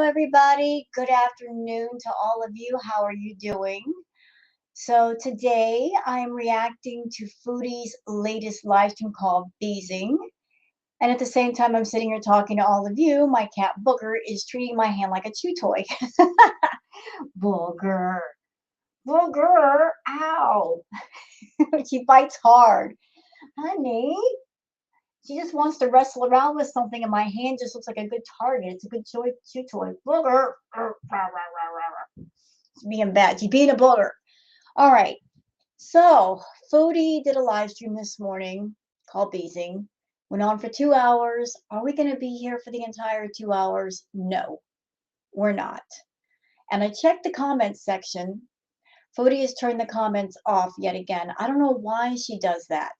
everybody. Good afternoon to all of you. How are you doing? So, today I'm reacting to Foodie's latest live stream called Beezing. And at the same time, I'm sitting here talking to all of you. My cat Booger is treating my hand like a chew toy. Booger, Booger, ow. She bites hard. Honey, she just wants to wrestle around with something, and my hand just looks like a good target. It's a good chew toy. Booger. She's being bad. She's being a booger. All right. So, Foodie did a live stream this morning called Beezing. Went on for 2 hours. Are we going to be here for the entire 2 hours? No, we're not. And I checked the comments section. Foodie has turned the comments off yet again. I don't know why she does that.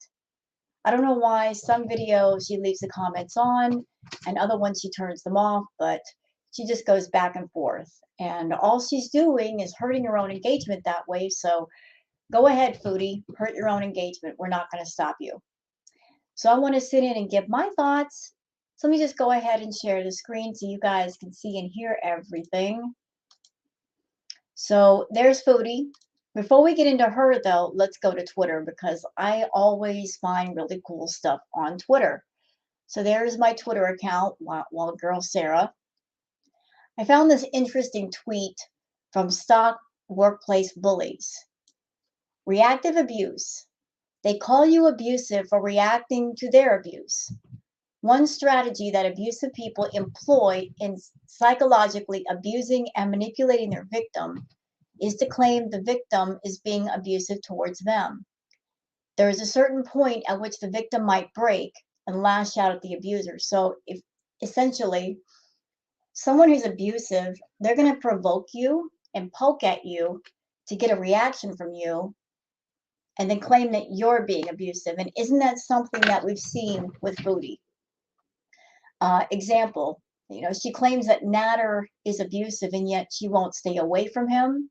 I don't know why some videos she leaves the comments on and other ones she turns them off, but she just goes back and forth. And all she's doing is hurting her own engagement that way. So go ahead, Foodie, hurt your own engagement. We're not going to stop you. So I want to sit in and give my thoughts. So let me just go ahead and share the screen so you guys can see and hear everything. So there's Foodie. Before we get into her, though, let's go to Twitter because I always find really cool stuff on Twitter. So there's my Twitter account, Wild Girl Sarah. I found this interesting tweet from Stock Workplace Bullies. Reactive abuse. They call you abusive for reacting to their abuse. One strategy that abusive people employ in psychologically abusing and manipulating their victim is to claim the victim is being abusive towards them. There is a certain point at which the victim might break and lash out at the abuser. So if essentially someone who's abusive, they're going to provoke you and poke at you to get a reaction from you and then claim that you're being abusive. And isn't that something that we've seen with Foodie? Example, she claims that Natter is abusive and yet she won't stay away from him.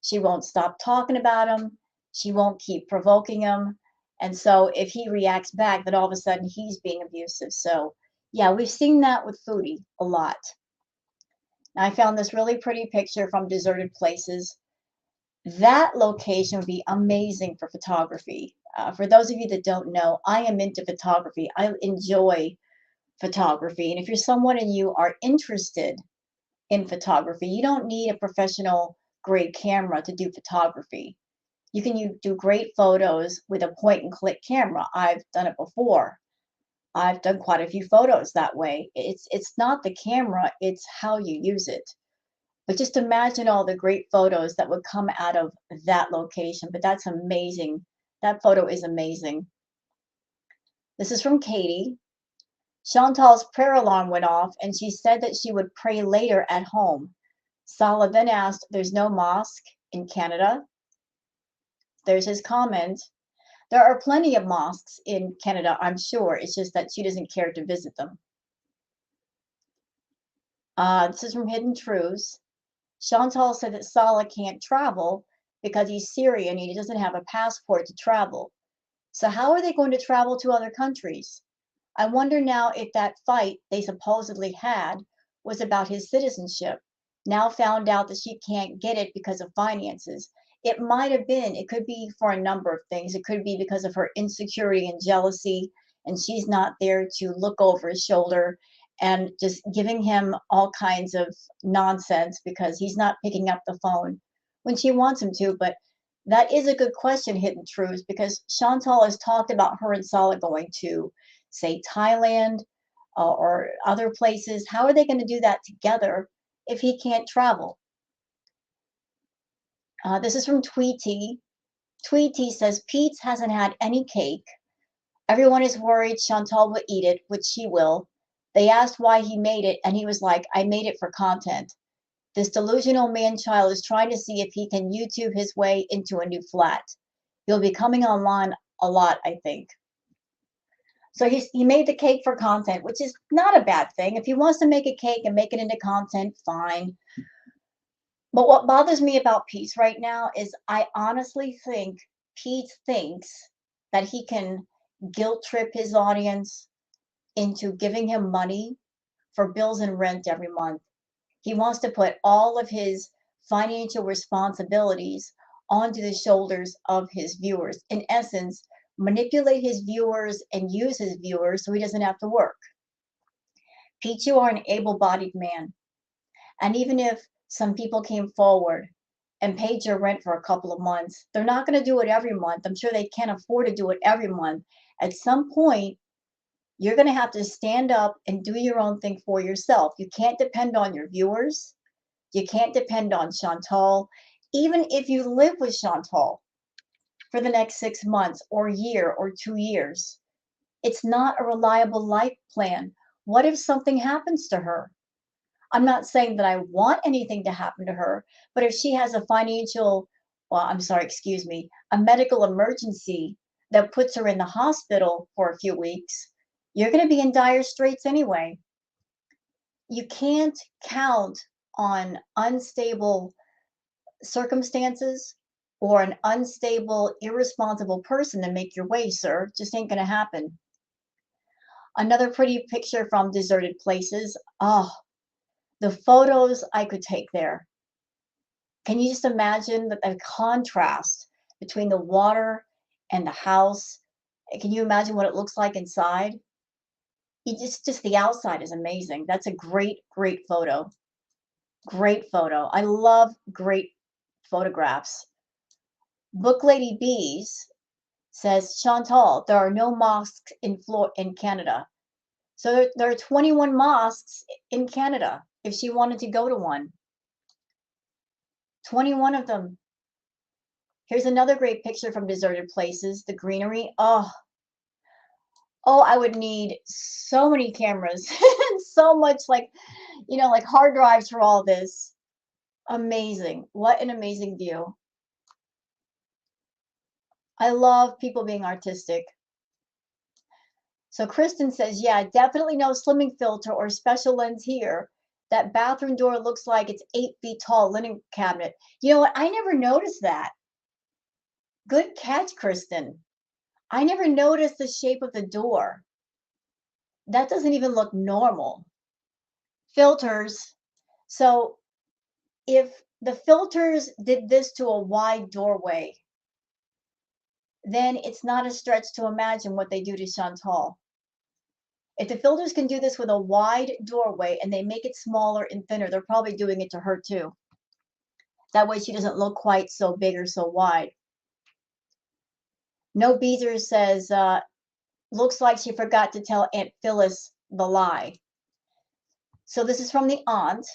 She won't stop talking about him. She won't keep provoking him. And so if he reacts back, then all of a sudden he's being abusive. So yeah, we've seen that with Foodie a lot. Now, I found this really pretty picture from Deserted Places. That location would be amazing for photography. For those of you that don't know, I am into photography. I enjoy photography. And if you're someone and you are interested in photography, you don't need a professional grade camera to do photography. You can do great photos with a point and click camera. I've done it before. I've done quite a few photos that way. It's not the camera, it's how you use it. But just imagine all the great photos that would come out of that location. But that's amazing. That photo is amazing. This is from Katie. Chantal's prayer alarm went off, and she said that she would pray later at home. Salah then asked, "There's no mosque in Canada?" There's his comment. There are plenty of mosques in Canada, I'm sure. It's just that she doesn't care to visit them. This is from Hidden Truths. Chantal said that Salah can't travel because he's Syrian and he doesn't have a passport to travel. So how are they going to travel to other countries? I wonder now if that fight they supposedly had was about his citizenship. Now found out that she can't get it because of finances. It might have been. It could be for a number of things. It could be because of her insecurity and jealousy, and she's not there to look over his shoulder and just giving him all kinds of nonsense because he's not picking up the phone when she wants him to. But that is a good question, Hidden Truths, because Chantal has talked about her and Salah going to, say, Thailand or other places. How are they going to do that together if he can't travel? This is from Tweety. Tweety says, Pete's hasn't had any cake. Everyone is worried Chantal will eat it, which she will. They asked why he made it, and he was like, I made it for content. This delusional man-child is trying to see if he can YouTube his way into a new flat. He'll be coming online a lot, I think. So he made the cake for content, which is not a bad thing. If he wants to make a cake and make it into content, fine. But what bothers me about Pete right now is I honestly think Pete thinks that he can guilt trip his audience into giving him money for bills and rent every month. He wants to put all of his financial responsibilities onto the shoulders of his viewers. In essence, manipulate his viewers and use his viewers so he doesn't have to work. Pete, you are an able bodied man. And even if some people came forward and paid your rent for a couple of months, they're not going to do it every month. I'm sure they can't afford to do it every month. At some point, you're going to have to stand up and do your own thing for yourself. You can't depend on your viewers. You can't depend on Chantal. Even if you live with Chantal for the next 6 months or year or 2 years, it's not a reliable life plan. What if something happens to her? I'm not saying that I want anything to happen to her, but if she has a financial, well, I'm sorry, excuse me, a medical emergency that puts her in the hospital for a few weeks, you're going to be in dire straits anyway. You can't count on unstable circumstances or an unstable, irresponsible person to make your way, sir. Just ain't going to happen. Another pretty picture from Deserted Places. Oh, the photos I could take there. Can you just imagine the contrast between the water and the house? Can you imagine what it looks like inside? Just the outside is amazing. That's a great photo. Great photo. I love great photographs. Book Lady Bees says, Chantal, there are no mosques in Canada. So there are 21 mosques in Canada if she wanted to go to one. 21 of them. Here's another great picture from Deserted Places, the greenery. Oh, I would need so many cameras and so much like hard drives for all this. Amazing. What an amazing view. I love people being artistic. So Kristen says, yeah, definitely no slimming filter or special lens here. That bathroom door looks like it's 8 feet tall linen cabinet. You know what? I never noticed that. Good catch, Kristen. I never noticed the shape of the door. That doesn't even look normal. Filters. So if the filters did this to a wide doorway, then it's not a stretch to imagine what they do to Chantal. If the filters can do this with a wide doorway and they make it smaller and thinner, they're probably doing it to her too. That way she doesn't look quite so big or so wide. No Beezer says, looks like she forgot to tell Aunt Phyllis the lie. So this is from the aunt.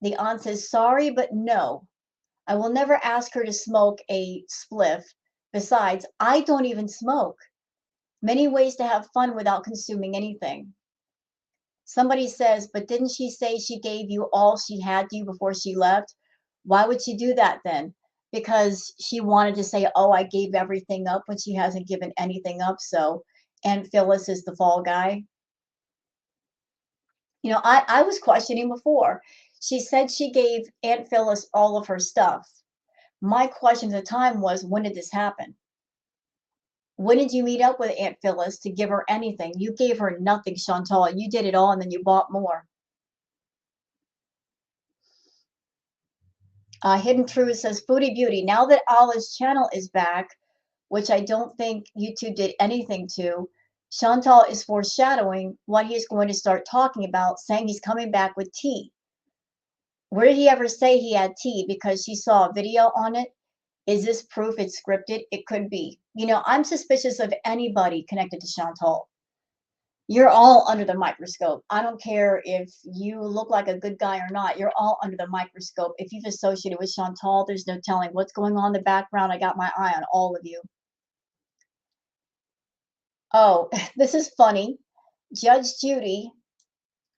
The aunt says, sorry, but no. I will never ask her to smoke a spliff. Besides, I don't even smoke. Many ways to have fun without consuming anything. Somebody says, but didn't she say she gave you all she had to you before she left? Why would she do that then? Because she wanted to say, oh, I gave everything up when she hasn't given anything up. So Aunt Phyllis is the fall guy. I was questioning before. She said she gave Aunt Phyllis all of her stuff. My question at the time was, when did this happen? When did you meet up with Aunt Phyllis to give her anything? You gave her nothing, Chantal. You did it all and then you bought more. Hidden Truth says, Foodie Beauty, now that Allah's channel is back, which I don't think YouTube did anything to, Chantal is foreshadowing what he's going to start talking about, saying he's coming back with tea. Where did he ever say he had tea? Because she saw a video on it. Is this proof it's scripted? It could be. I'm suspicious of anybody connected to Chantal. You're all under the microscope. I don't care if you look like a good guy or not. You're all under the microscope. If you've associated with Chantal, there's no telling what's going on in the background. I got my eye on all of you. Oh, this is funny. Judge Judy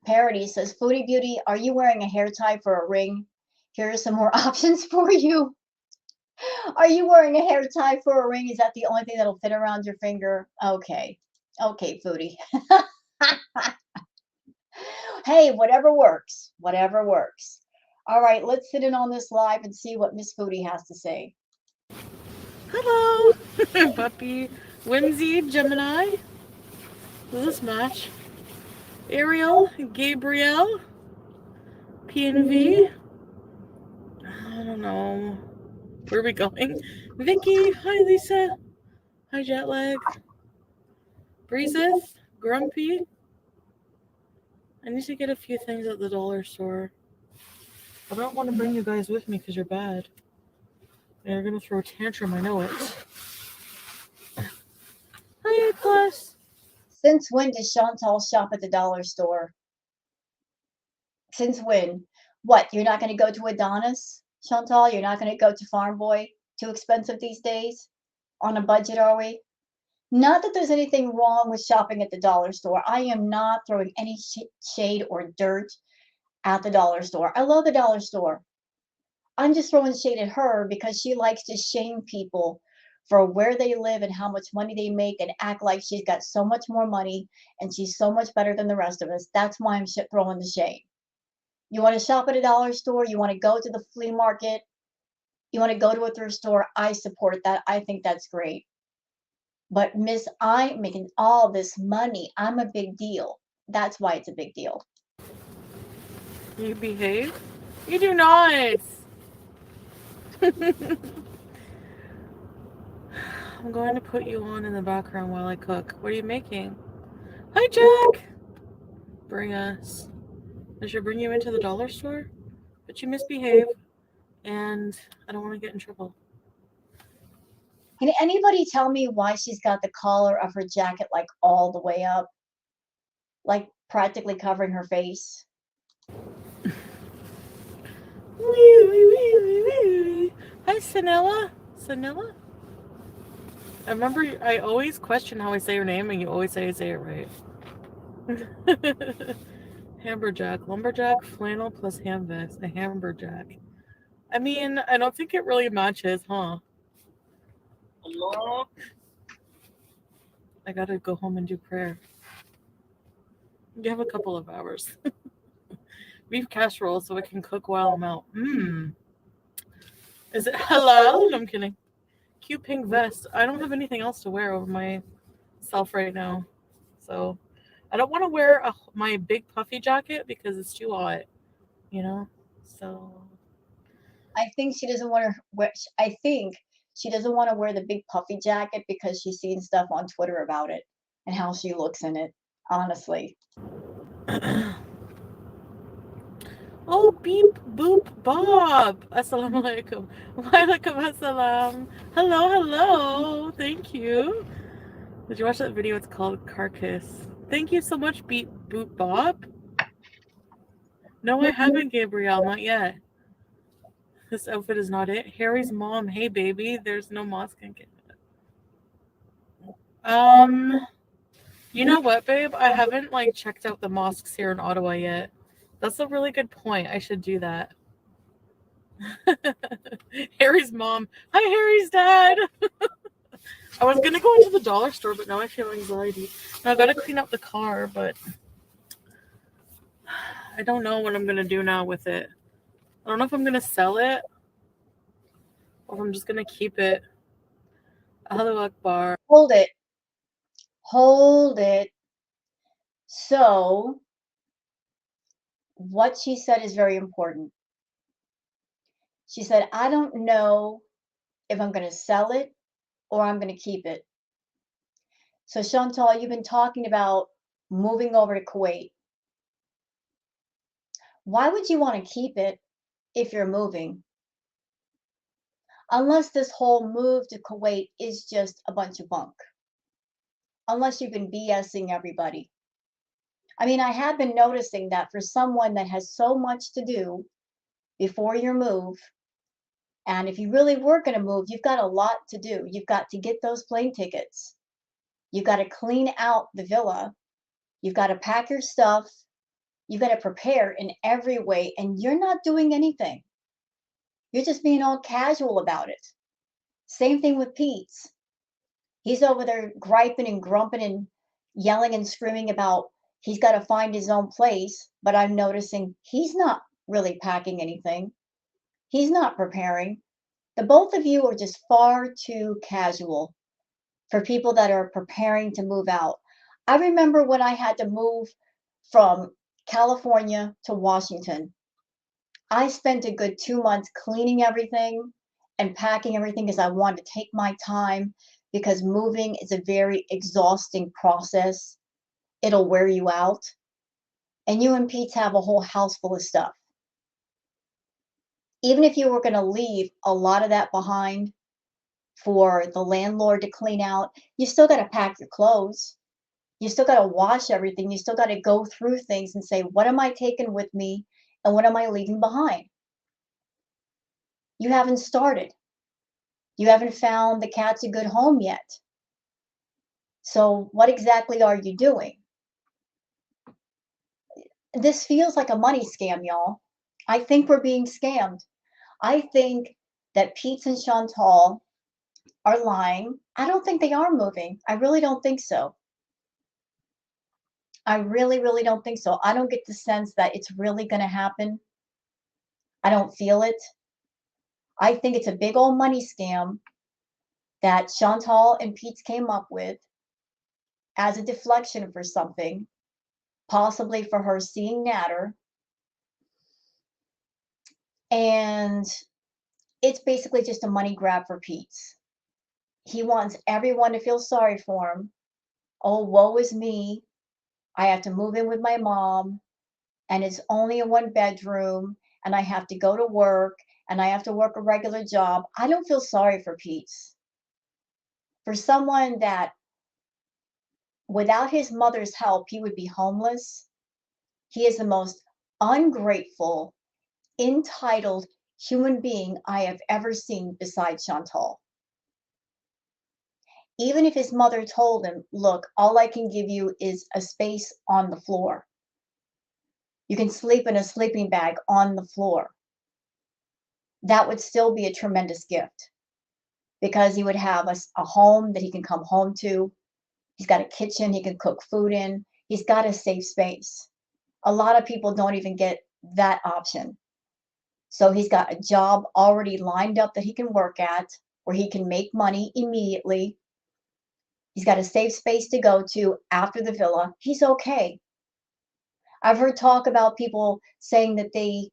Parody says, Foodie Beauty, are you wearing a hair tie for a ring? Here are some more options for you. Are you wearing a hair tie for a ring? Is that the only thing that'll fit around your finger? Okay. Okay, Foodie. Hey, whatever works. Whatever works. All right, let's sit in on this live and see what Miss Foodie has to say. Hello, Puppy, Whimsy, Gemini. Does this match? Ariel, Gabrielle, PNV? I don't know. Where are we going? Vicky, hi Lisa. Hi Jetlag. Breezeth, Grumpy. I need to get a few things at the dollar store. I don't want to bring you guys with me because you're bad. And you're gonna throw a tantrum, I know it. Hi, Plus. Since when does Chantal shop at the dollar store? Since when? What, you're not going to go to Adonis, Chantal? You're not going to go to Farm Boy? Too expensive these days? On a budget, are we? Not that there's anything wrong with shopping at the dollar store. I am not throwing any shade or dirt at the dollar store. I love the dollar store. I'm just throwing shade at her because she likes to shame people for where they live and how much money they make and act like she's got so much more money and she's so much better than the rest of us. That's why I'm throwing the shade. You want to shop at a dollar store, you want to go to the flea market, you want to go to a thrift store, I support that. I think that's great. But Miss, I'm making all this money. I'm a big deal. That's why it's a big deal. You behave? You do not! I'm going to put you on in the background while I cook. What are you making? Hi, Jack! Bring us. I should bring you into the dollar store, but you misbehave, and I don't want to get in trouble. Can anybody tell me why she's got the collar of her jacket like all the way up? Like practically covering her face? Hi, Sanella. Sanella? I remember I always question how I say your name, and you always say I say it right. Hamberjack. Lumberjack, flannel plus ham vest. A hamberjack. I mean, I don't think it really matches, huh? Hello? I gotta go home and do prayer. You have a couple of hours. Beef casserole so I can cook while I'm out. Mmm. Is it halal? No, I'm kidding. Cute pink vest. I don't have anything else to wear over myself right now. So I don't want to wear my big puffy jacket because it's too hot, you know? So. I think she doesn't want to wear, I think she doesn't want to wear the big puffy jacket because she's seen stuff on Twitter about it and how she looks in it, honestly. Oh, beep, boop, bob. Assalamu alaikum. Wa alaikum assalam. Hello, hello. Thank you. Did you watch that video? It's called Carcass. Thank you so much, beep, boop, bob. No, I haven't, Gabrielle. Not yet. This outfit is not it. Harry's mom. Hey, baby. There's no mosque in Canada. You know what, babe? I haven't checked out the mosques here in Ottawa yet. That's a really good point. I should do that. Harry's mom. Hi, Harry's dad. I was gonna go into the dollar store, but now I feel anxiety. Now I gotta clean up the car, but I don't know what I'm gonna do now with it. I don't know if I'm gonna sell it or if I'm just gonna keep it. Allahu Akbar. Hold it. Hold it. So, what she said is very important. She said, I don't know if I'm going to sell it or I'm going to keep it. So, Chantal, you've been talking about moving over to Kuwait. Why would you want to keep it if you're moving? Unless this whole move to Kuwait is just a bunch of bunk. Unless you've been BSing everybody. I mean, I have been noticing that for someone that has so much to do before your move, and if you really were going to move, you've got a lot to do. You've got to get those plane tickets. You've got to clean out the villa. You've got to pack your stuff. You've got to prepare in every way, and you're not doing anything. You're just being all casual about it. Same thing with Pete's. He's over there griping and grumping and yelling and screaming about he's got to find his own place, but I'm noticing he's not really packing anything. He's not preparing. The both of you are just far too casual for people that are preparing to move out. I remember when I had to move from California to Washington. I spent a good 2 months cleaning everything and packing everything because I wanted to take my time because moving is a very exhausting process. It'll wear you out. And you and Pete's have a whole house full of stuff. Even if you were going to leave a lot of that behind for the landlord to clean out, you still got to pack your clothes. You still got to wash everything. You still got to go through things and say, what am I taking with me and what am I leaving behind? You haven't started. You haven't found the cats a good home yet. So, what exactly are you doing? This feels like a money scam, y'all. I think we're being scammed. I think that Pete and Chantal are lying. I don't think they are moving. I really don't think so. I really, really don't think so. I don't get the sense that it's really going to happen. I don't feel it. I think it's a big old money scam that Chantal and Pete came up with as a deflection for something, possibly for her seeing Natter. And it's basically just a money grab for Pete. He wants everyone to feel sorry for him. Oh, woe is me. I have to move in with my mom, and it's only a one bedroom, and I have to go to work, and I have to work a regular job. I don't feel sorry for Pete. For someone that without his mother's help, he would be homeless. He is the most ungrateful, entitled human being I have ever seen besides Chantal. Even if his mother told him, look, all I can give you is a space on the floor. You can sleep in a sleeping bag on the floor. That would still be a tremendous gift because he would have a home that he can come home to. He's got a kitchen he can cook food in. He's got a safe space. A lot of people don't even get that option. So he's got a job already lined up that he can work at where he can make money immediately. He's got a safe space to go to after the villa. He's okay. I've heard talk about people saying that they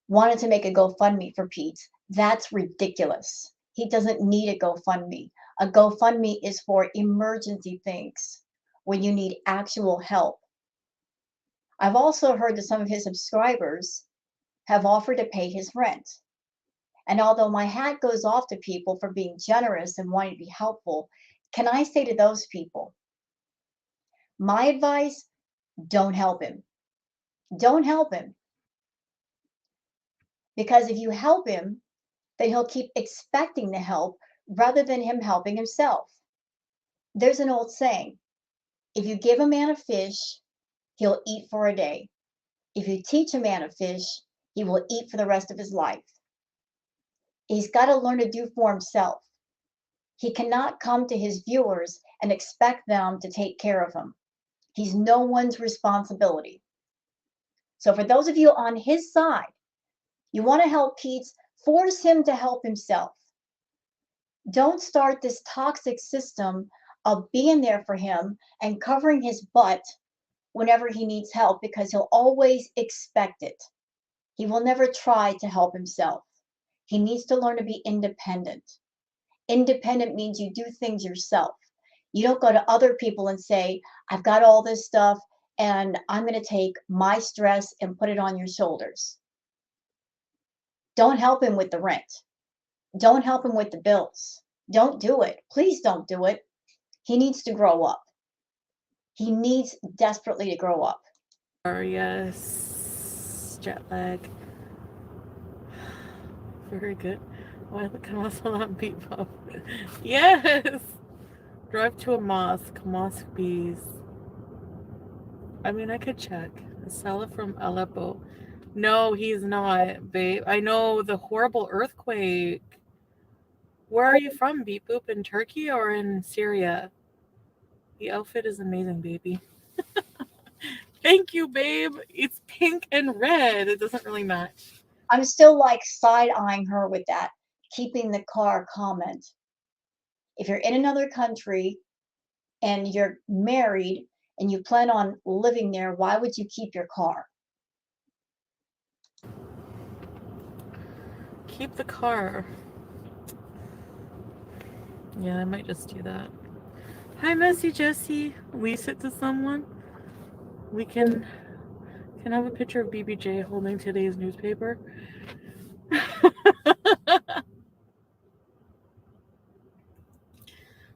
wanted to make a GoFundMe for Pete. That's ridiculous. He doesn't need a GoFundMe. A GoFundMe is for emergency things when you need actual help. I've also heard that some of his subscribers have offered to pay his rent. And although my hat goes off to people for being generous and wanting to be helpful, can I say to those people, my advice, don't help him. Don't help him. Because if you help him, then he'll keep expecting the help rather than him helping himself. There's an old saying, if you give a man a fish, he'll eat for a day. If you teach a man a fish, he will eat for the rest of his life. He's got to learn to do for himself. He cannot come to his viewers and expect them to take care of him. He's no one's responsibility. So for those of you on his side, you want to help Pete, force him to help himself. Don't start this toxic system of being there for him and covering his butt whenever he needs help because he'll always expect it. He will never try to help himself. He needs to learn to be independent. Independent means you do things yourself. You don't go to other people and say, I've got all this stuff and I'm going to take my stress and put it on your shoulders. Don't help him with the rent. Don't help him with the bills. Don't do it. Please don't do it. He needs to grow up. He needs desperately to grow up. Yes. Jet lag. Very good. Why look at muscle on beat pop? Yes. Drive to a mosque. Mosque bees. I mean, I could check. Salah from Aleppo. No, he's not, babe. I know the horrible earthquake. Where are you from, Beep Boop? In Turkey or in Syria? The outfit is amazing, baby. Thank you, babe. It's pink and red. It doesn't really match. I'm still like side eyeing her with that keeping the car comment. If you're in another country and you're married and you plan on living there, why would you keep your car? Keep the car. Yeah, I might just do that. Hi, Messy Jessie. Lease it to someone. We can have a picture of BBJ holding today's newspaper.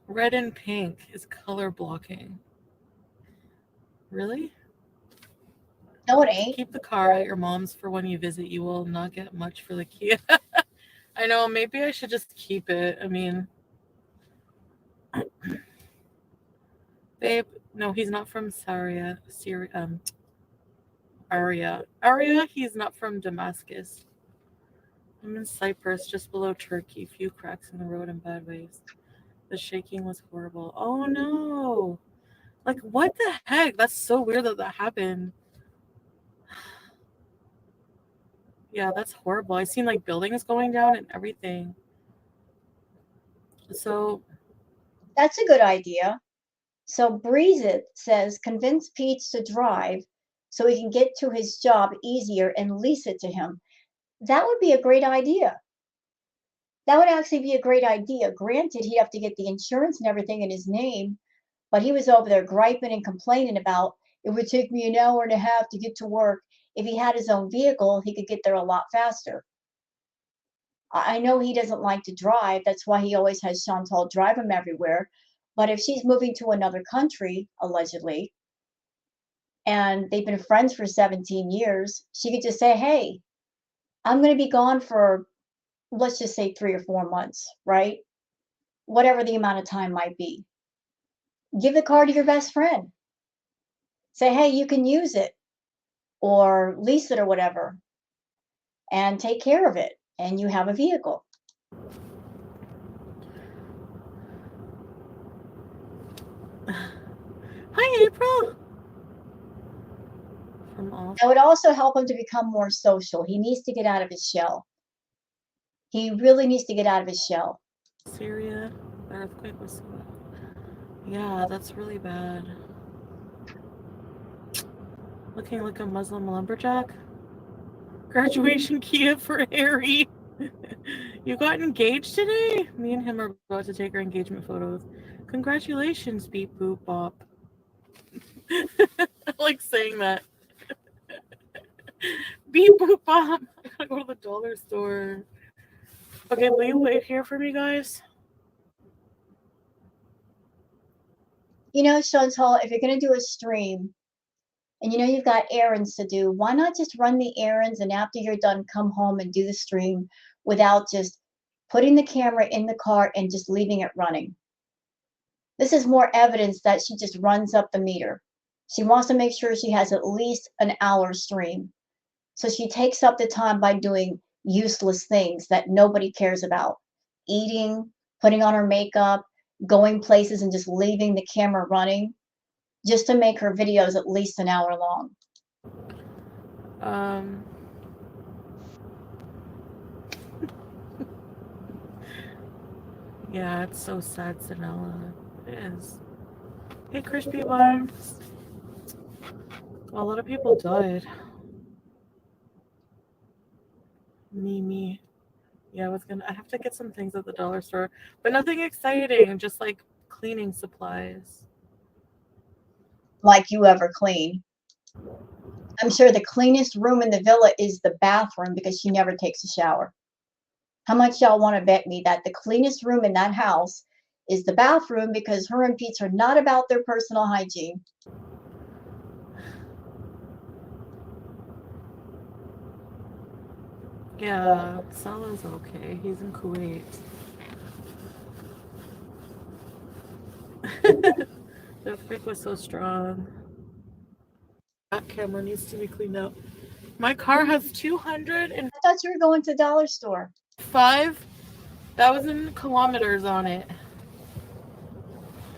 Red and pink is color blocking. Really? No, it ain't. Keep the car at your mom's for when you visit. You will not get much for the Kia. I know, maybe I should just keep it. I mean, babe, no, he's not from Aria, he's not from Damascus. I'm in Cyprus, just below Turkey. Few cracks in the road and bad ways. The shaking was horrible. Oh no! Like, what the heck? That's so weird that that happened. Yeah, that's horrible. I seen like buildings going down and everything. So, That's a good idea. So Beezin says convince Pete to drive so he can get to his job easier and lease it to him. That would be a great idea. That would actually be a great idea. Granted, he'd have to get the insurance and everything in his name, but he was over there griping and complaining about it would take me an hour and a half to get to work. If he had his own vehicle, he could get there a lot faster. I know he doesn't like to drive. That's why he always has Chantal drive him everywhere. But if she's moving to another country, allegedly, and they've been friends for 17 years, she could just say, hey, I'm going to be gone for, let's just say 3 or 4 months, right? Whatever the amount of time might be. Give the car to your best friend. Say, hey, you can use it or lease it or whatever and take care of it. And you have a vehicle. hi April. From off That would also help him to become more social. He needs to get out of his shell. He really needs to get out of his shell. Syria, the earthquake was so bad. Yeah, that's really bad. Looking like a Muslim lumberjack. Graduation Kia for Harry. You got engaged today? Me and him are about to take our engagement photos. Congratulations, beep boop bop. I like saying that. Beep boop bop. I gotta go to the dollar store. Okay, will you wait here for me, guys? You know, Chantal, if you're going to do a stream and you know you've got errands to do, why not just run the errands and after you're done, come home and do the stream without just putting the camera in the car and just leaving it running? This is more evidence that she just runs up the meter. She wants to make sure she has at least an hour stream. So she takes up the time by doing useless things that nobody cares about. Eating, putting on her makeup, going places and just leaving the camera running just to make her videos at least an hour long. Um, yeah, it's so sad, Sanella. It is. Hey, Crispy Buns. A lot of people died. Me. Yeah, I have to get some things at the dollar store, but nothing exciting, just like cleaning supplies. Like you ever clean. I'm sure the cleanest room in the villa is the bathroom because she never takes a shower. How much y'all want to bet me that the cleanest room in that house is the bathroom because her and Pete are not about their personal hygiene? Yeah, Salah's okay. He's in Kuwait. The earthquake was so strong. That camera needs to be cleaned up. My car has 205 I thought you were going to the dollar store. 1,000 kilometers on it.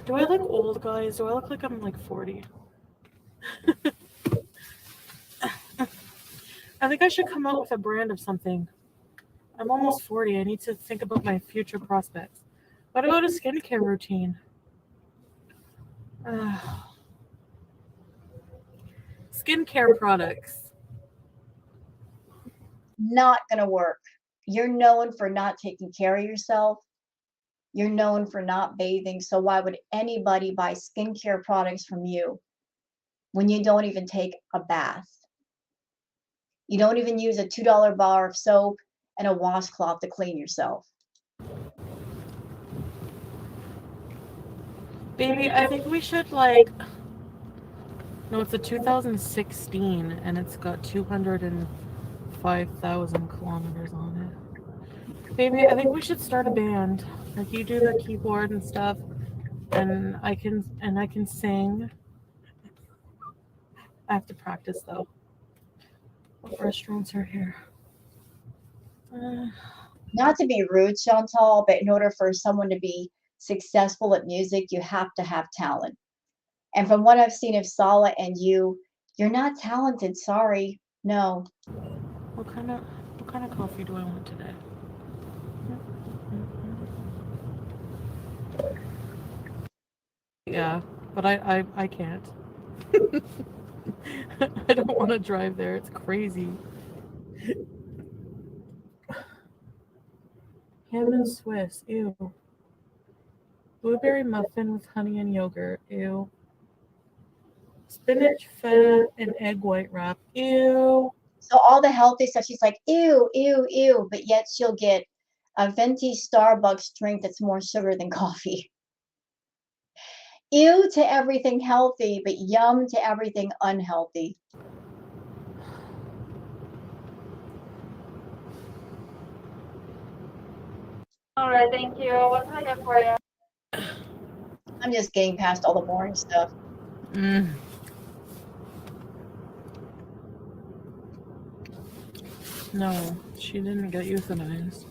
Do I look old, guys? Do I look like I'm like 40? I think I should come out with a brand of something. I'm almost 40. I need to think about my future prospects. What about a skincare routine? Skincare products. Not going to work. You're known for not taking care of yourself. You're known for not bathing. So why would anybody buy skincare products from you when you don't even take a bath? You don't even use a $2 bar of soap and a washcloth to clean yourself. Baby, I think we should like. No, it's a 2016 and it's got 205,000 kilometers on it. Baby, I think we should start a band. Like you do the keyboard and stuff, and I can sing. I have to practice though. What restaurants are here? Not to be rude, Chantal, but in order for someone to be successful at music, you have to have talent. And from what I've seen of Sala and you're not talented. Sorry. No. what kind of coffee do I want today? Yeah, but I can't. I don't want to drive there. It's crazy. Ham and Swiss. Ew. Blueberry muffin with honey and yogurt. Ew. Spinach, feta, and egg white wrap. Ew. So all the healthy stuff, she's like, ew, ew, ew. But yet she'll get a venti Starbucks drink that's more sugar than coffee. Ew to everything healthy, but yum to everything unhealthy. All right, thank you. What can I get for you? I'm just getting past all the boring stuff. No, she didn't get euthanized.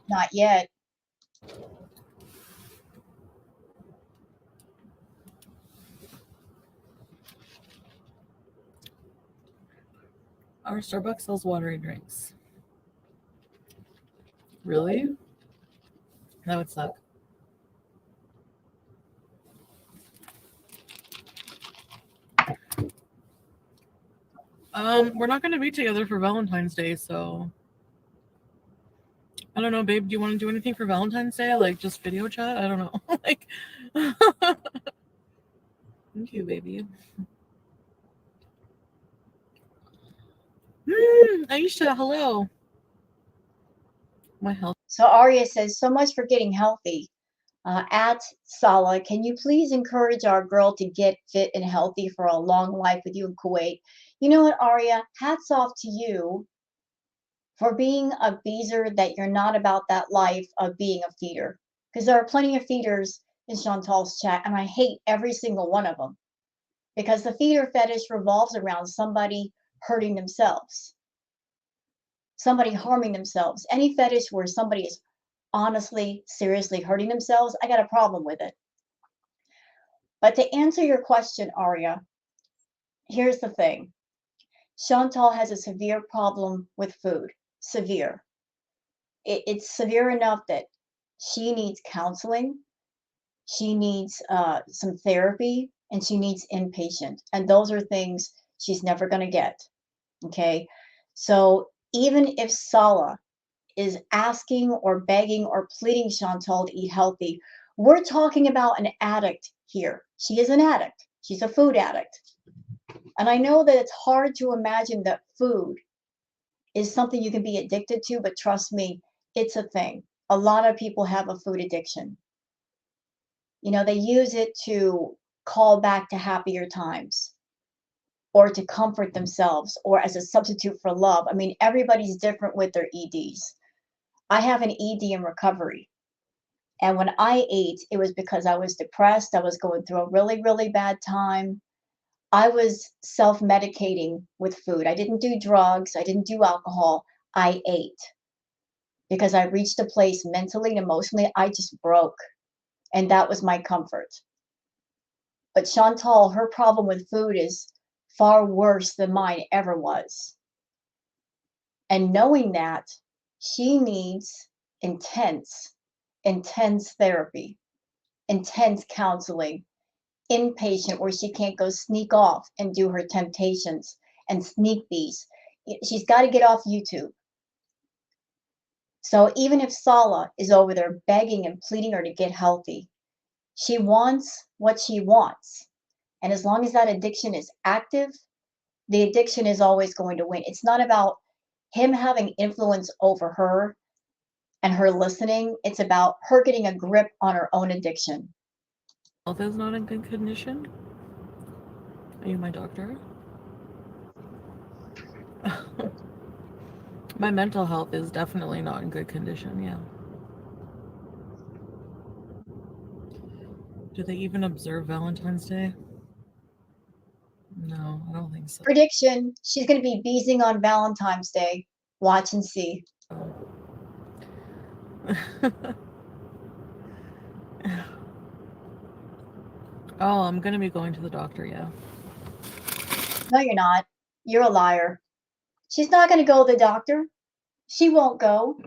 Not yet. Our Starbucks sells watery drinks. Really? That would suck. We're not going to be together for Valentine's Day, so I don't know, babe. Do you want to do anything for Valentine's Day? Like just video chat? I don't know. Like, thank you, baby. Aisha, hello. My health. So Arya says, so much for getting healthy. At Sala, can you please encourage our girl to get fit and healthy for a long life with you in Kuwait? You know what, Arya? Hats off to you for being a beezer that you're not about that life of being a feeder. Because there are plenty of feeders in Chantal's chat, and I hate every single one of them. Because the feeder fetish revolves around somebody hurting themselves, somebody harming themselves. Any fetish where somebody is honestly, seriously hurting themselves, I got a problem with it. But to answer your question, Arya, here's the thing. Chantal has a severe problem with food. Severe. It's severe enough that she needs counseling, she needs some therapy, and she needs inpatient. And those are things she's never going to get. Okay. So even if Sala is asking or begging or pleading Chantal to eat healthy, we're talking about an addict here. She is an addict. She's a food addict. And I know that it's hard to imagine that food is something you can be addicted to, but trust me, it's a thing. A lot of people have a food addiction. You know, they use it to call back to happier times or to comfort themselves or as a substitute for love. I mean, everybody's different with their EDs. I have an ED in recovery. And when I ate, it was because I was depressed. I was going through a really, really bad time. I was self medicating with food. I didn't do drugs. I didn't do alcohol. I ate because I reached a place mentally and emotionally, I just broke. And that was my comfort. But Chantal, her problem with food is far worse than mine ever was. And knowing that, she needs intense, intense therapy, intense counseling, inpatient where she can't go sneak off and do her temptations and sneak these. She's got to get off YouTube. So even if Sala is over there begging and pleading her to get healthy, she wants what she wants. And as long as that addiction is active, the addiction is always going to win. It's not about him having influence over her and her listening. It's about her getting a grip on her own addiction. Health is not in good condition. Are you my doctor? My mental health is definitely not in good condition, yeah. Do they even observe Valentine's Day? No, I don't think so. Prediction, she's going to be beezing on Valentine's Day. Watch and see. Oh, I'm going to be going to the doctor, yeah. No, you're not. You're a liar. She's not going to go to the doctor. She won't go.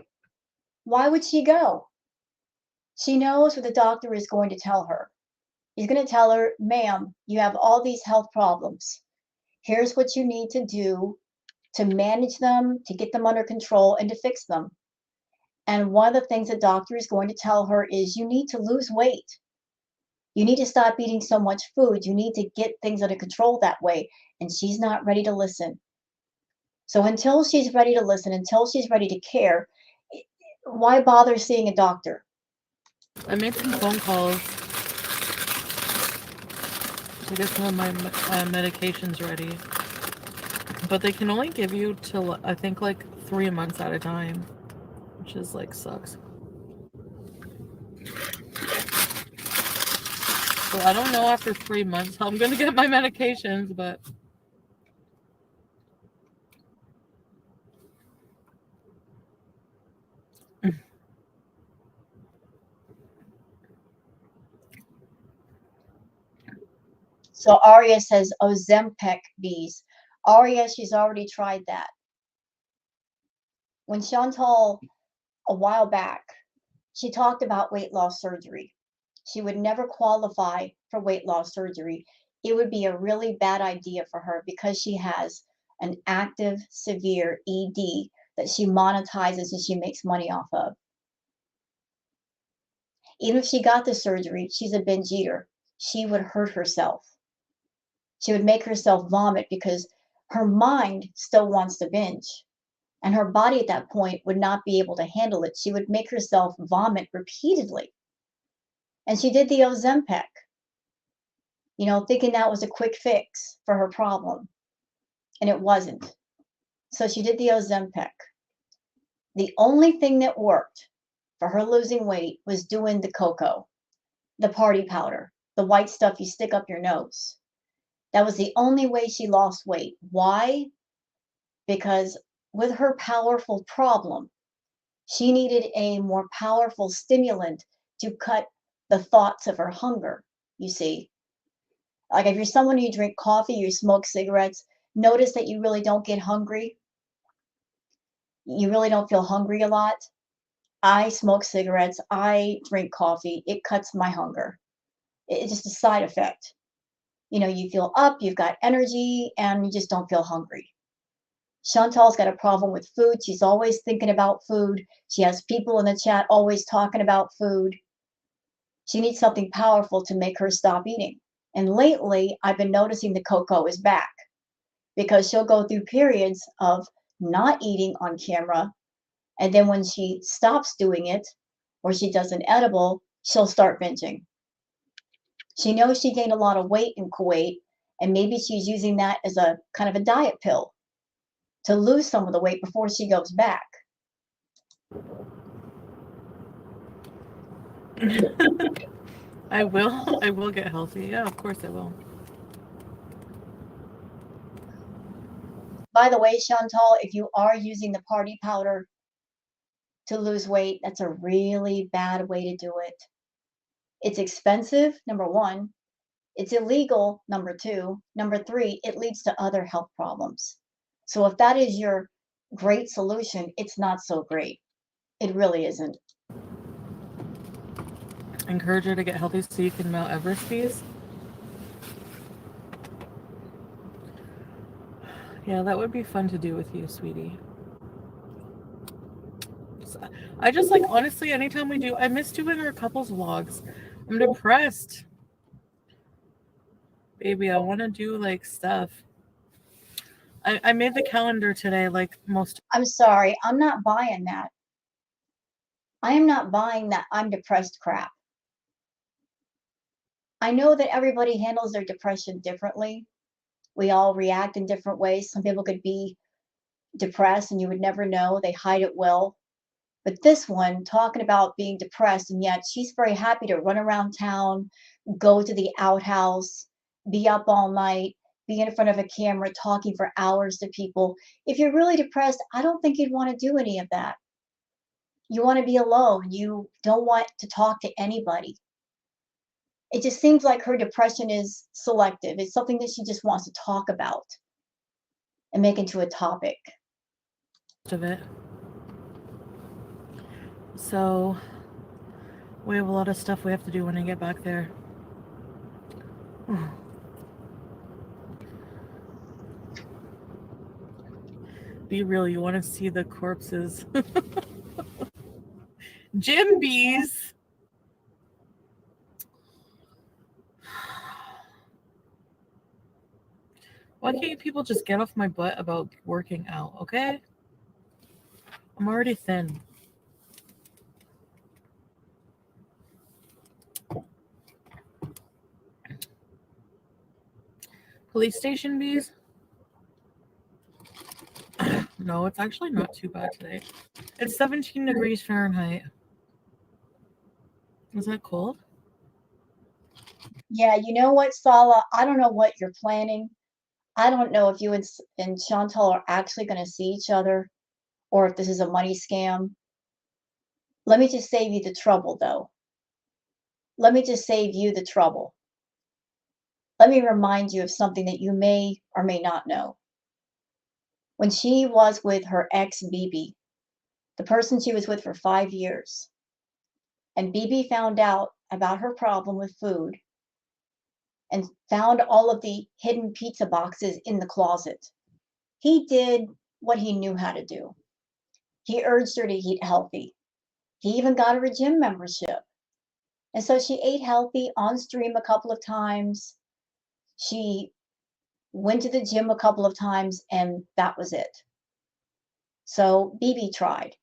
Why would she go? She knows what the doctor is going to tell her. He's going to tell her, ma'am, you have all these health problems. Here's what you need to do to manage them, to get them under control, and to fix them. And one of the things the doctor is going to tell her is you need to lose weight. You need to stop eating so much food. You need to get things under control that way. And she's not ready to listen. So until she's ready to listen, until she's ready to care, why bother seeing a doctor? I made some phone calls to get some of my medications ready. But they can only give you till, I think, like 3 months at a time. Which is, like, sucks. So I don't know after 3 months how I'm going to get my medications, but... So Aria says Ozempic bees. Aria, she's already tried that. When Chantal, a while back, she talked about weight loss surgery. She would never qualify for weight loss surgery. It would be a really bad idea for her because she has an active, severe ED that she monetizes and she makes money off of. Even if she got the surgery, she's a binge eater. She would hurt herself. She would make herself vomit because her mind still wants to binge. And her body at that point would not be able to handle it. She would make herself vomit repeatedly. And she did the Ozempic, thinking that was a quick fix for her problem. And it wasn't. So she did the Ozempic. The only thing that worked for her losing weight was doing the cocoa, the party powder, the white stuff you stick up your nose. That was the only way she lost weight. Why? Because with her powerful problem, she needed a more powerful stimulant to cut the thoughts of her hunger, you see. Like if you're someone who drink coffee, you smoke cigarettes, notice that you really don't get hungry. You really don't feel hungry a lot. I smoke cigarettes, I drink coffee, it cuts my hunger. It's just a side effect. You feel up, you've got energy, and you just don't feel hungry. Chantal's got a problem with food. She's always thinking about food. She has people in the chat always talking about food. She needs something powerful to make her stop eating. And lately, I've been noticing the cocoa is back because she'll go through periods of not eating on camera. And then when she stops doing it or she does an edible, she'll start binging. She knows she gained a lot of weight in Kuwait, and maybe she's using that as a kind of a diet pill to lose some of the weight before she goes back. I will get healthy. Yeah, of course I will. By the way, Chantal, if you are using the party powder to lose weight, that's a really bad way to do it. It's expensive, number one. It's illegal, number two. Number three, it leads to other health problems. So if that is your great solution, it's not so great. It really isn't. Encourage her to get healthy so you can Mount Everest these. Yeah, that would be fun to do with you, sweetie. I just like, honestly, anytime we do, I miss doing our couples vlogs. I'm depressed. Baby, I want to do like stuff. I made the calendar today, like most. I'm sorry, I'm not buying that. I am not buying that I'm depressed crap. I know that everybody handles their depression differently. We all react in different ways. Some people could be depressed and you would never know. They hide it well. But this one, talking about being depressed, and yet she's very happy to run around town, go to the outhouse, be up all night, be in front of a camera talking for hours to people. If you're really depressed, I don't think you'd want to do any of that. You want to be alone. You don't want to talk to anybody. It just seems like her depression is selective. It's something that she just wants to talk about and make into a topic. Of it. So we have a lot of stuff we have to do when I get back there. Be real, you want to see the corpses. Jim Bees. Why can't people just get off my butt about working out, okay? I'm already thin. Police station bees? No, it's actually not too bad today. It's 17 degrees Fahrenheit. Is that cold? Yeah, you know what, Sala? I don't know what you're planning. I don't know if you and Chantal are actually going to see each other or if this is a money scam. Let me just save you the trouble, though. Let me just save you the trouble. Let me remind you of something that you may or may not know. When she was with her ex, BB, the person she was with for 5 years, and BB found out about her problem with food and found all of the hidden pizza boxes in the closet, he did what he knew how to do. He urged her to eat healthy. He even got her a gym membership. And so she ate healthy on stream a couple of times. She went to the gym a couple of times, and that was it. So BB tried.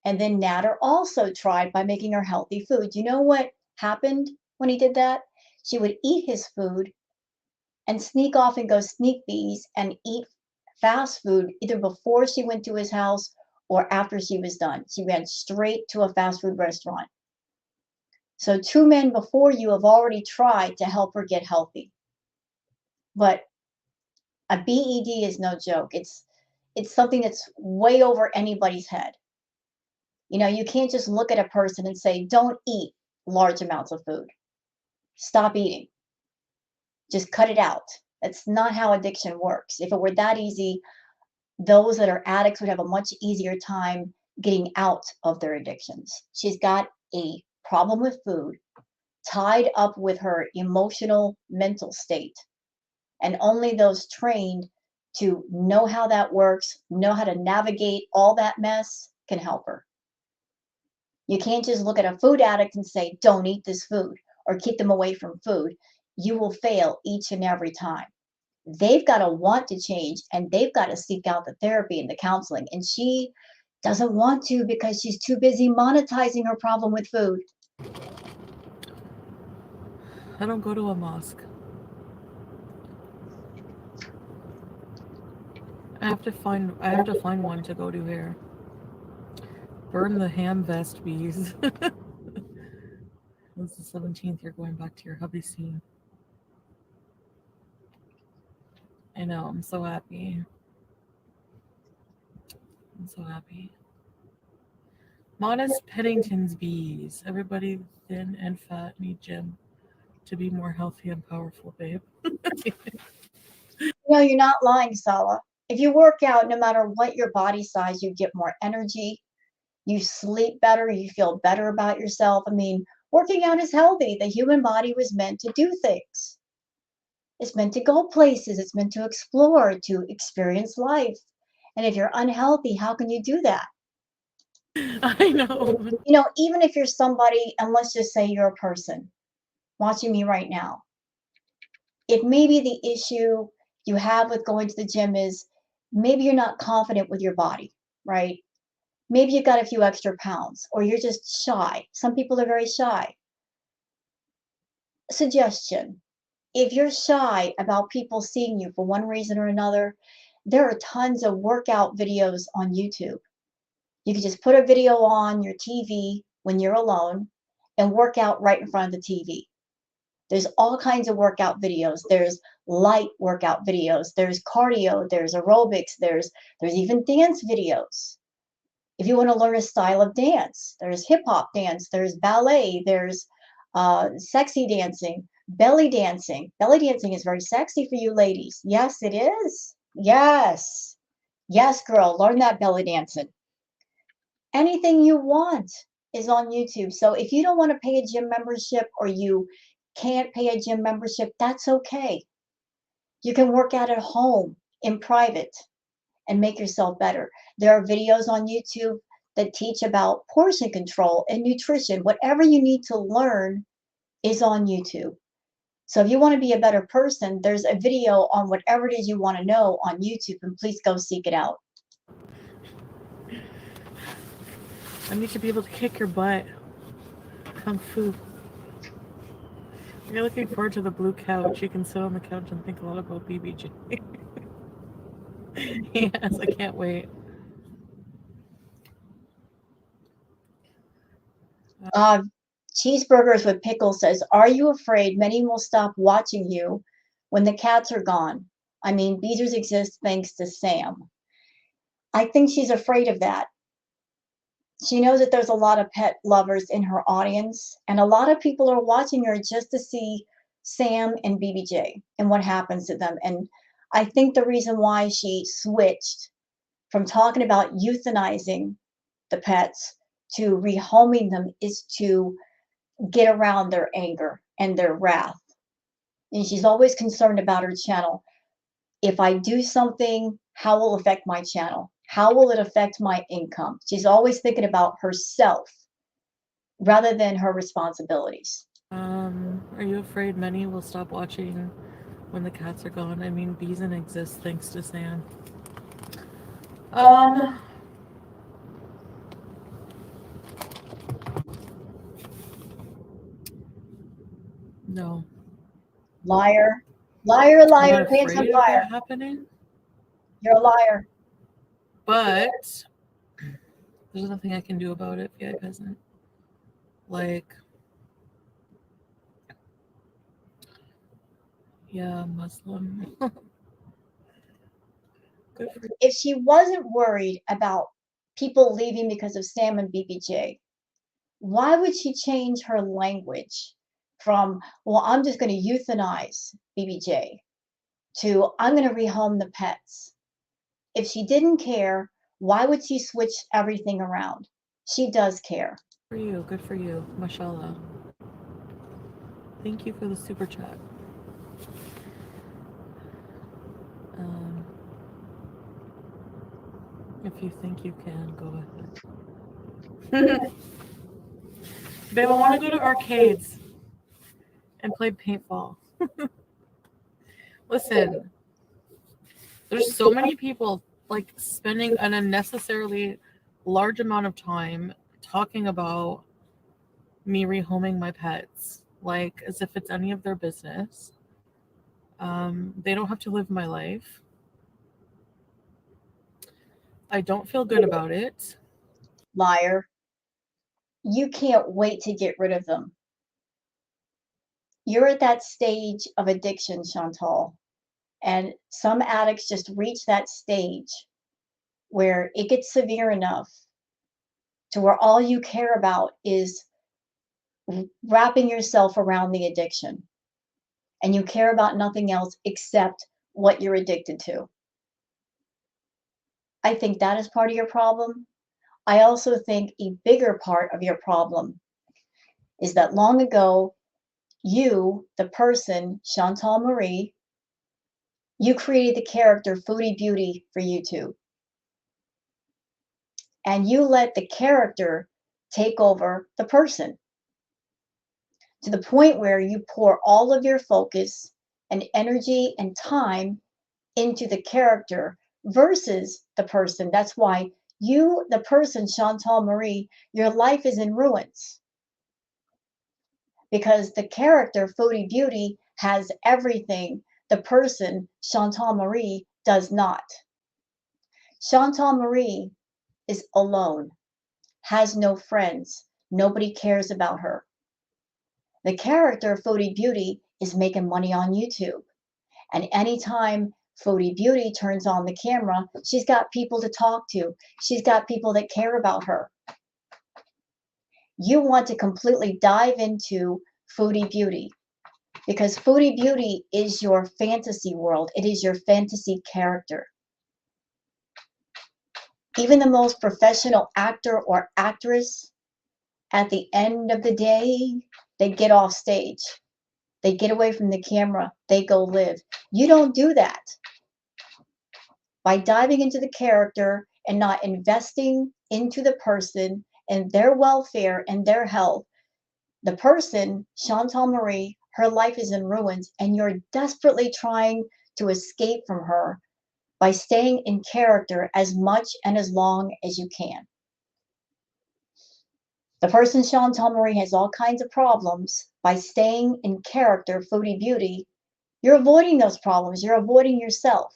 And then Natter also tried by making her healthy food. You know what happened when he did that? She would eat his food and sneak off and go sneak bees and eat fast food either before she went to his house or after she was done. She ran straight to a fast food restaurant. So 2 men before you have already tried to help her get healthy. But a BED is no joke. It's something that's way over anybody's head. You know, you can't just look at a person and say, don't eat large amounts of food. Stop eating. Just cut it out. That's not how addiction works. If it were that easy, those that are addicts would have a much easier time getting out of their addictions. She's got a problem with food tied up with her emotional mental state. And only those trained to know how that works, know how to navigate all that mess can help her. You can't just look at a food addict and say, don't eat this food or keep them away from food. You will fail each and every time. They've got to want to change and they've got to seek out the therapy and the counseling. And she doesn't want to because she's too busy monetizing her problem with food. I don't go to a mosque. I have to find one to go to here. Burn the ham vest bees. It's the 17th. You're going back to your hubby scene. I know. I'm so happy. I'm so happy. Modest Pennington's bees. Everybody thin and fat need gym to be more healthy and powerful, babe. No, you're not lying, Sala. If you work out, no matter what your body size, you get more energy, you sleep better, you feel better about yourself. I mean, working out is healthy. The human body was meant to do things. It's meant to go places, it's meant to explore, to experience life. And if you're unhealthy, how can you do that? I know. You know, even if you're somebody, and let's just say you're a person watching me right now, it may be the issue you have with going to the gym is maybe you're not confident with your body, right? Maybe you've got a few extra pounds, or you're just shy. Some people are very shy. Suggestion: if you're shy about people seeing you for one reason or another, there are tons of workout videos on YouTube. You can just put a video on your TV when you're alone and work out right in front of the TV. There's all kinds of workout videos. There's light workout videos. There's cardio. There's aerobics. There's even dance videos. If you want to learn a style of dance, there's hip hop dance. There's ballet. There's sexy dancing, belly dancing. Belly dancing is very sexy for you ladies. Yes, it is. Yes, yes, girl, learn that belly dancing. Anything you want is on YouTube. So if you don't want to pay a gym membership or you can't pay a gym membership, that's okay. You can work out at home in private and make yourself better. There are videos on YouTube that teach about portion control and nutrition. Whatever you need to learn is on YouTube. So if you want to be a better person, there's a video on whatever it is you want to know on YouTube, and please go seek it out. I need to be able to kick your butt. Kung Fu. You're looking forward to the blue couch. You can sit on the couch and think a lot about BBJ. Yes, I can't wait. Cheeseburgers with Pickles says, are you afraid many will stop watching you when the cats are gone? I mean, Beezers exist thanks to Sam. I think she's afraid of that. She knows that there's a lot of pet lovers in her audience, and a lot of people are watching her just to see Sam and BBJ and what happens to them. And I think the reason why she switched from talking about euthanizing the pets to rehoming them is to get around their anger and their wrath. And she's always concerned about her channel. If I do something, how will it affect my channel? How will it affect my income? She's always thinking about herself rather than her responsibilities. Are you afraid many will stop watching when the cats are gone? I mean, Beezin exists thanks to Sam. No. Liar, liar, I'm liar, not pants on afraid of fire. that happening, You're a liar. but there's nothing I can do about it, yeah, peasant. Like, yeah, Muslim. Good for you. If she wasn't worried about people leaving because of Sam and BBJ, why would she change her language from, well, I'm just going to euthanize BBJ to I'm going to rehome the pets? If she didn't care, why would she switch everything around? She does care. For you, good for you, mashallah. Thank you for the super chat. If you think you can, go ahead. Babe, I want to go to arcades and play paintball. Listen, there's so many people like spending an unnecessarily large amount of time talking about me rehoming my pets, like as if it's any of their business. They don't have to live my life. I don't feel good about it. Liar. You can't wait to get rid of them. You're at that stage of addiction, Chantal. And some addicts just reach that stage where it gets severe enough to where all you care about is wrapping yourself around the addiction. And you care about nothing else except what you're addicted to. I think that is part of your problem. I also think a bigger part of your problem is that long ago, you, the person, Chantal Marie, you created the character Foodie Beauty for YouTube. and you let the character take over the person to the point where you pour all of your focus and energy and time into the character versus the person. That's why you, the person, Chantal Marie, your life is in ruins because the character, Foodie Beauty, has everything the person, Chantal Marie, does not. Chantal Marie is alone, has no friends, nobody cares about her. The character, Foodie Beauty, is making money on YouTube. And anytime Foodie Beauty turns on the camera, she's got people to talk to. She's got people that care about her. You want to completely dive into Foodie Beauty because Foodie Beauty is your fantasy world. It is your fantasy character. Even the most professional actor or actress, at the end of the day, they get off stage. They get away from the camera. They go live. You don't do that. By diving into the character and not investing into the person and their welfare and their health, the person, Chantal Marie, her life is in ruins, and you're desperately trying to escape from her by staying in character as much and as long as you can. The person, Chantal Marie, has all kinds of problems. By staying in character, Foodie Beauty, you're avoiding those problems. You're avoiding yourself.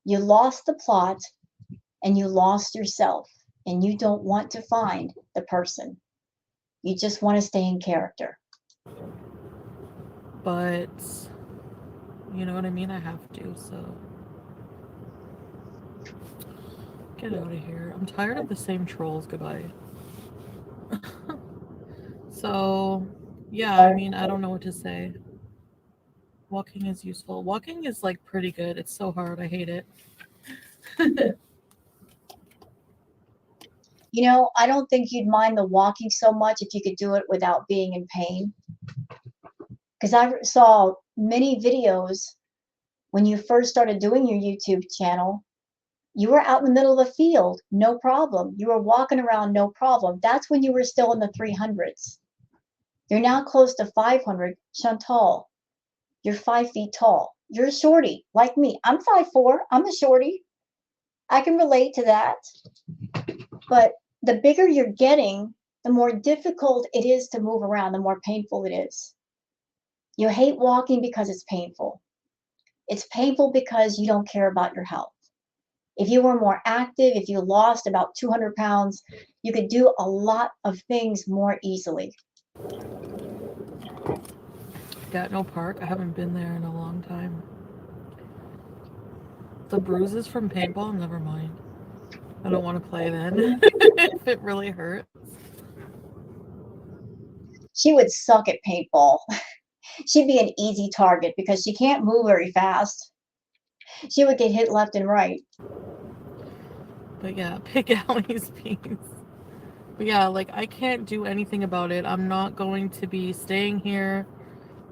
You lost the plot and you lost yourself, and you don't want to find the person. You just want to stay in character. But you know what I mean? I have to, so get out of here. I'm tired of the same trolls. Goodbye. So, yeah, I mean, I don't know what to say. Walking is useful. Walking is like pretty good. It's so hard. I hate it. You know, I don't think you'd mind the walking so much if you could do it without being in pain. Because I saw many videos when you first started doing your YouTube channel. You were out in the middle of the field, no problem. You were walking around, no problem. That's when you were still in the 300s. You're now close to 500. Chantal, you're 5 feet tall. You're a shorty, like me. I'm 5'4". I'm a shorty. I can relate to that. But the bigger you're getting, the more difficult it is to move around, the more painful it is. You hate walking because it's painful. It's painful because you don't care about your health. If you were more active, if you lost about 200 pounds, you could do a lot of things more easily. Gatno Park. I haven't been there in a long time. The bruises from paintball, never mind. I don't want to play then if it really hurts. She would suck at paintball. She'd be an easy target because she can't move very fast. She would get hit left and right. But yeah, pick Allie's beans. But yeah, like I can't do anything about it. I'm not going to be staying here.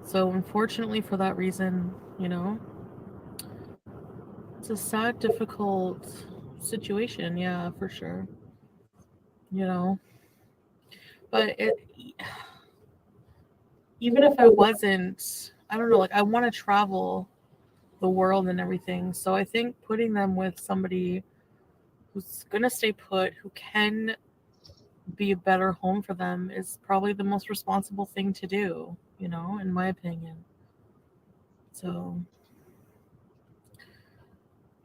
So unfortunately for that reason, you know, it's a sad, difficult situation. Yeah, for sure. You know, but even if I wasn't, I don't know, like I want to travel the world and everything. So I think putting them with somebody who's going to stay put, who can be a better home for them is probably the most responsible thing to do, you know, in my opinion. So,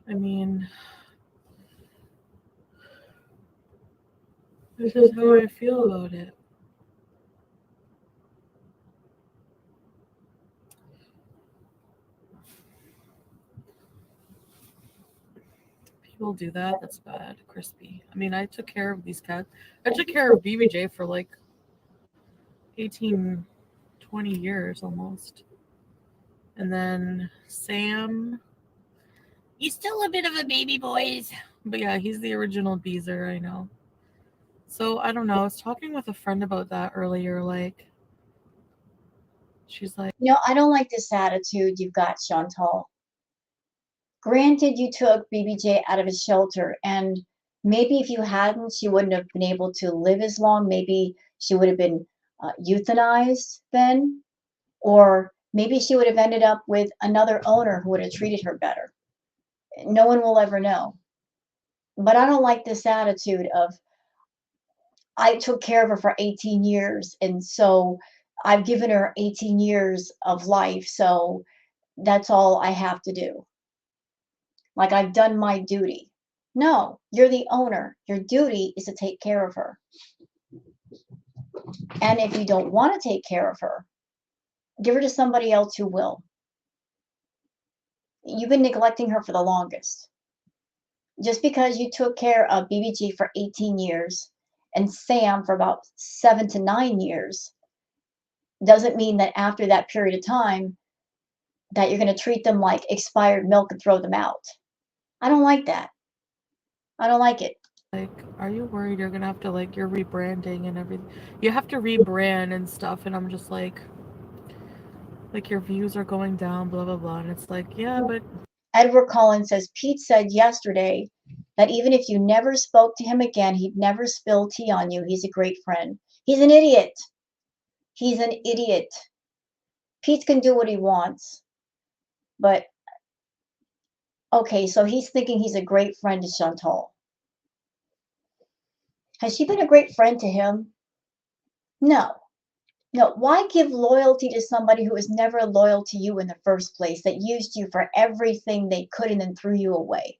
I mean, this is how I feel about it. People do that. That's bad. Crispy. I mean, I took care of these cats. I took care of BBJ for like 18, 20 years almost. And then Sam, he's still a bit of a baby, boys. But yeah, he's the original Beezer, I know. So I don't know. I was talking with a friend about that earlier. Like, she's like, You know, I don't like this attitude you've got, Chantal. Granted, you took BBJ out of his shelter, and Maybe if you hadn't, she wouldn't have been able to live as long. Maybe she would have been euthanized then, or maybe she would have ended up with another owner who would have treated her better. No one will ever know. But I don't like this attitude of, I took care of her for 18 years, and so I've given her 18 years of life, so that's all I have to do. Like I've done my duty. No, you're the owner. Your duty is to take care of her. And if you don't want to take care of her, give her to somebody else who will. You've been neglecting her for the longest. Just because you took care of BBG for 18 years and Sam for about 7 to 9 years doesn't mean that after that period of time that you're going to treat them like expired milk and throw them out. I don't like that. I don't like it. Like, are you worried you're gonna have to, like, you're rebranding and everything? You have to rebrand and stuff, and I'm just like, your views are going down, blah, blah, blah. And it's like, yeah, but Edward Collins says, Pete said yesterday that even if you never spoke to him again, he'd never spill tea on you. He's a great friend. He's an idiot. He's an idiot. Pete can do what he wants. But, okay, so he's thinking he's a great friend to Chantal. Has she been a great friend to him? No. No, why give loyalty to somebody who was never loyal to you in the first place, that used you for everything they could and then threw you away?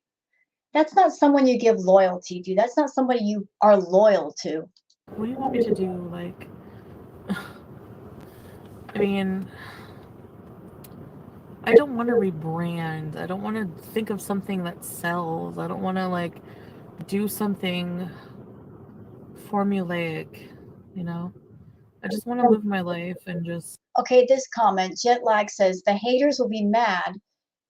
That's not someone you give loyalty to. That's not somebody you are loyal to. what do you want me to do? Like, I mean, I don't want to rebrand. I don't want to think of something that sells. I don't want to, like, do something formulaic, you know? I just want to live my life and just. Okay, this comment, Jetlag says, the haters will be mad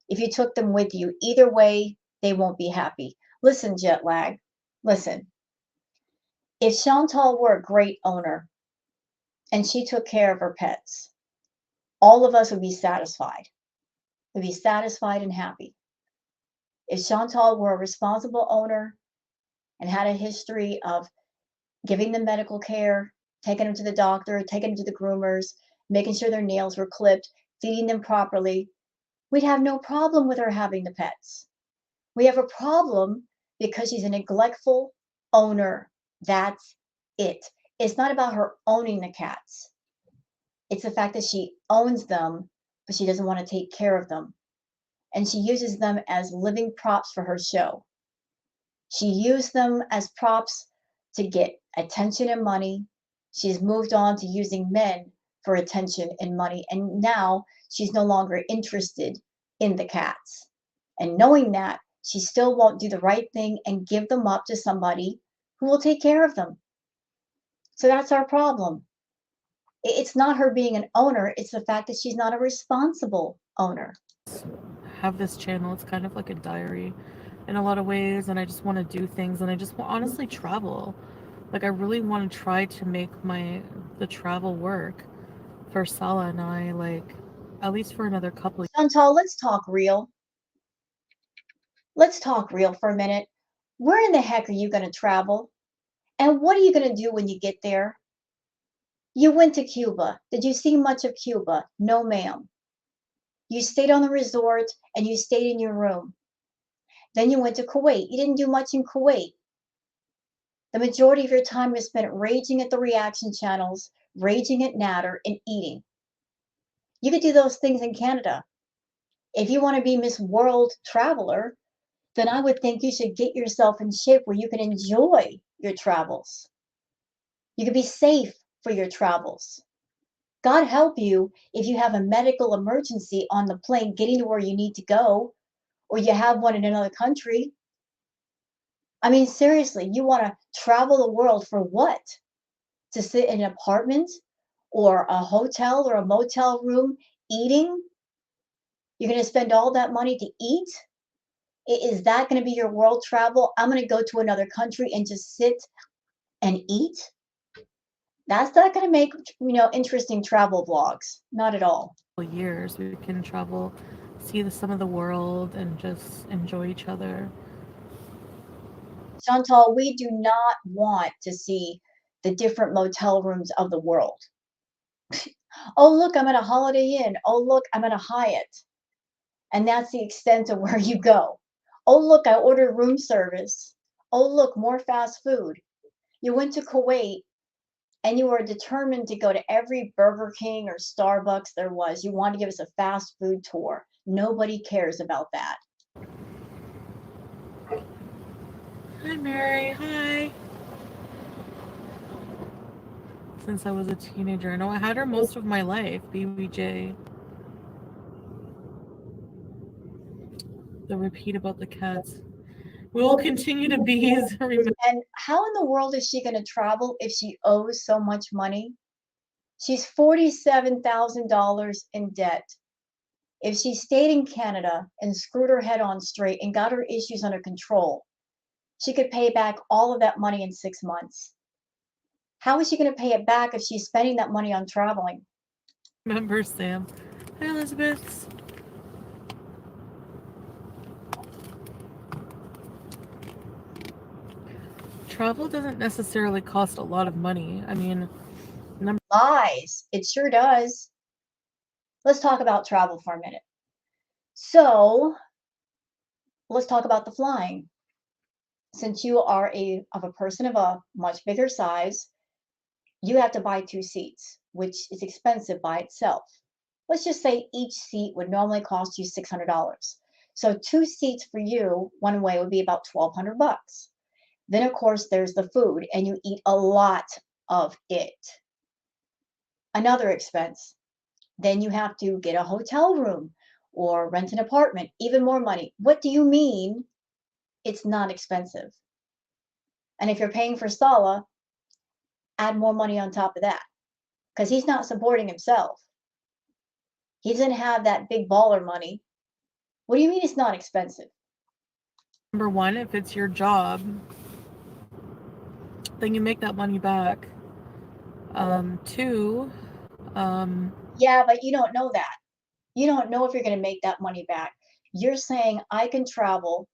if you took them with you. Either way, they won't be happy. Listen, Jetlag, listen. If Chantal were a great owner and she took care of her pets, all of us would be satisfied. We'd be satisfied and happy. If Chantal were a responsible owner and had a history of giving them medical care, taking them to the doctor, taking them to the groomers, making sure their nails were clipped, feeding them properly, we'd have no problem with her having the pets. We have a problem because she's a neglectful owner. That's it. It's not about her owning the cats. It's the fact that she owns them, but she doesn't want to take care of them. And she uses them as living props for her show. She used them as props to get attention and money. She's moved on to using men for attention and money. And now she's no longer interested in the cats. And knowing that, she still won't do the right thing and give them up to somebody who will take care of them. So that's our problem. It's not her being an owner, it's the fact that she's not a responsible owner. Have this channel. It's kind of like a diary in a lot of ways, and I just want to do things, and I just want, honestly, travel. Like, I really want to try to make the travel work for Sala and I, like, at least for another couple of Chantal, let's talk real. Let's talk real for a minute. Where in the heck are you going to travel? And what are you going to do when you get there? You went to Cuba. Did you see much of Cuba? No, ma'am. You stayed on the resort and you stayed in your room. Then you went to Kuwait. You didn't do much in Kuwait. The majority of your time was spent raging at the reaction channels, raging at Natter, and eating. You could do those things in Canada. If you want to be Miss World Traveler, then I would think you should get yourself in shape where you can enjoy your travels. You can be safe for your travels. God help you if you have a medical emergency on the plane getting to where you need to go, or you have one in another country. I mean, seriously, you want to travel the world for what? To sit in an apartment or a hotel or a motel room eating? You're going to spend all that money to eat? Is that going to be your world travel? I'm going to go to another country and just sit and eat? That's not going to make, interesting travel vlogs. Not at all. years. We can travel, see some of the world, and just enjoy each other. Chantal, we do not want to see the different motel rooms of the world. Oh, look, I'm at a Holiday Inn. Oh, look, I'm at a Hyatt. And that's the extent of where you go. Oh, look, I ordered room service. Oh, look, more fast food. You went to Kuwait and you were determined to go to every Burger King or Starbucks there was. You want to give us a fast food tour. Nobody cares about that. Hi, Mary. Hi. Since I was a teenager. No, I had her most of my life, BBJ. The repeat about the cats. We will continue to be. And how in the world is she going to travel if she owes so much money? She's $47,000 in debt. If she stayed in Canada and screwed her head on straight and got her issues under control, she could pay back all of that money in 6 months. How is she going to pay it back if she's spending that money on traveling? Remember Sam. Hi, Elizabeth. Travel doesn't necessarily cost a lot of money. I mean, Lies. It sure does. Let's talk about travel for a minute. So, let's talk about the flying. Since you are a person of a much bigger size, you have to buy 2 seats, which is expensive by itself. Let's just say each seat would normally cost you $600. So 2 seats for you one way would be about $1,200. Then of course there's the food and you eat a lot of it. Another expense. Then you have to get a hotel room or rent an apartment, even more money. What do you mean it's not expensive? And if you're paying for Sala, add more money on top of that because he's not supporting himself. He doesn't have that big baller money. What do you mean it's not expensive? Number one, if it's your job, then you make that money back. Two, yeah, but you don't know that. You don't know if you're going to make that money back. You're saying I can travel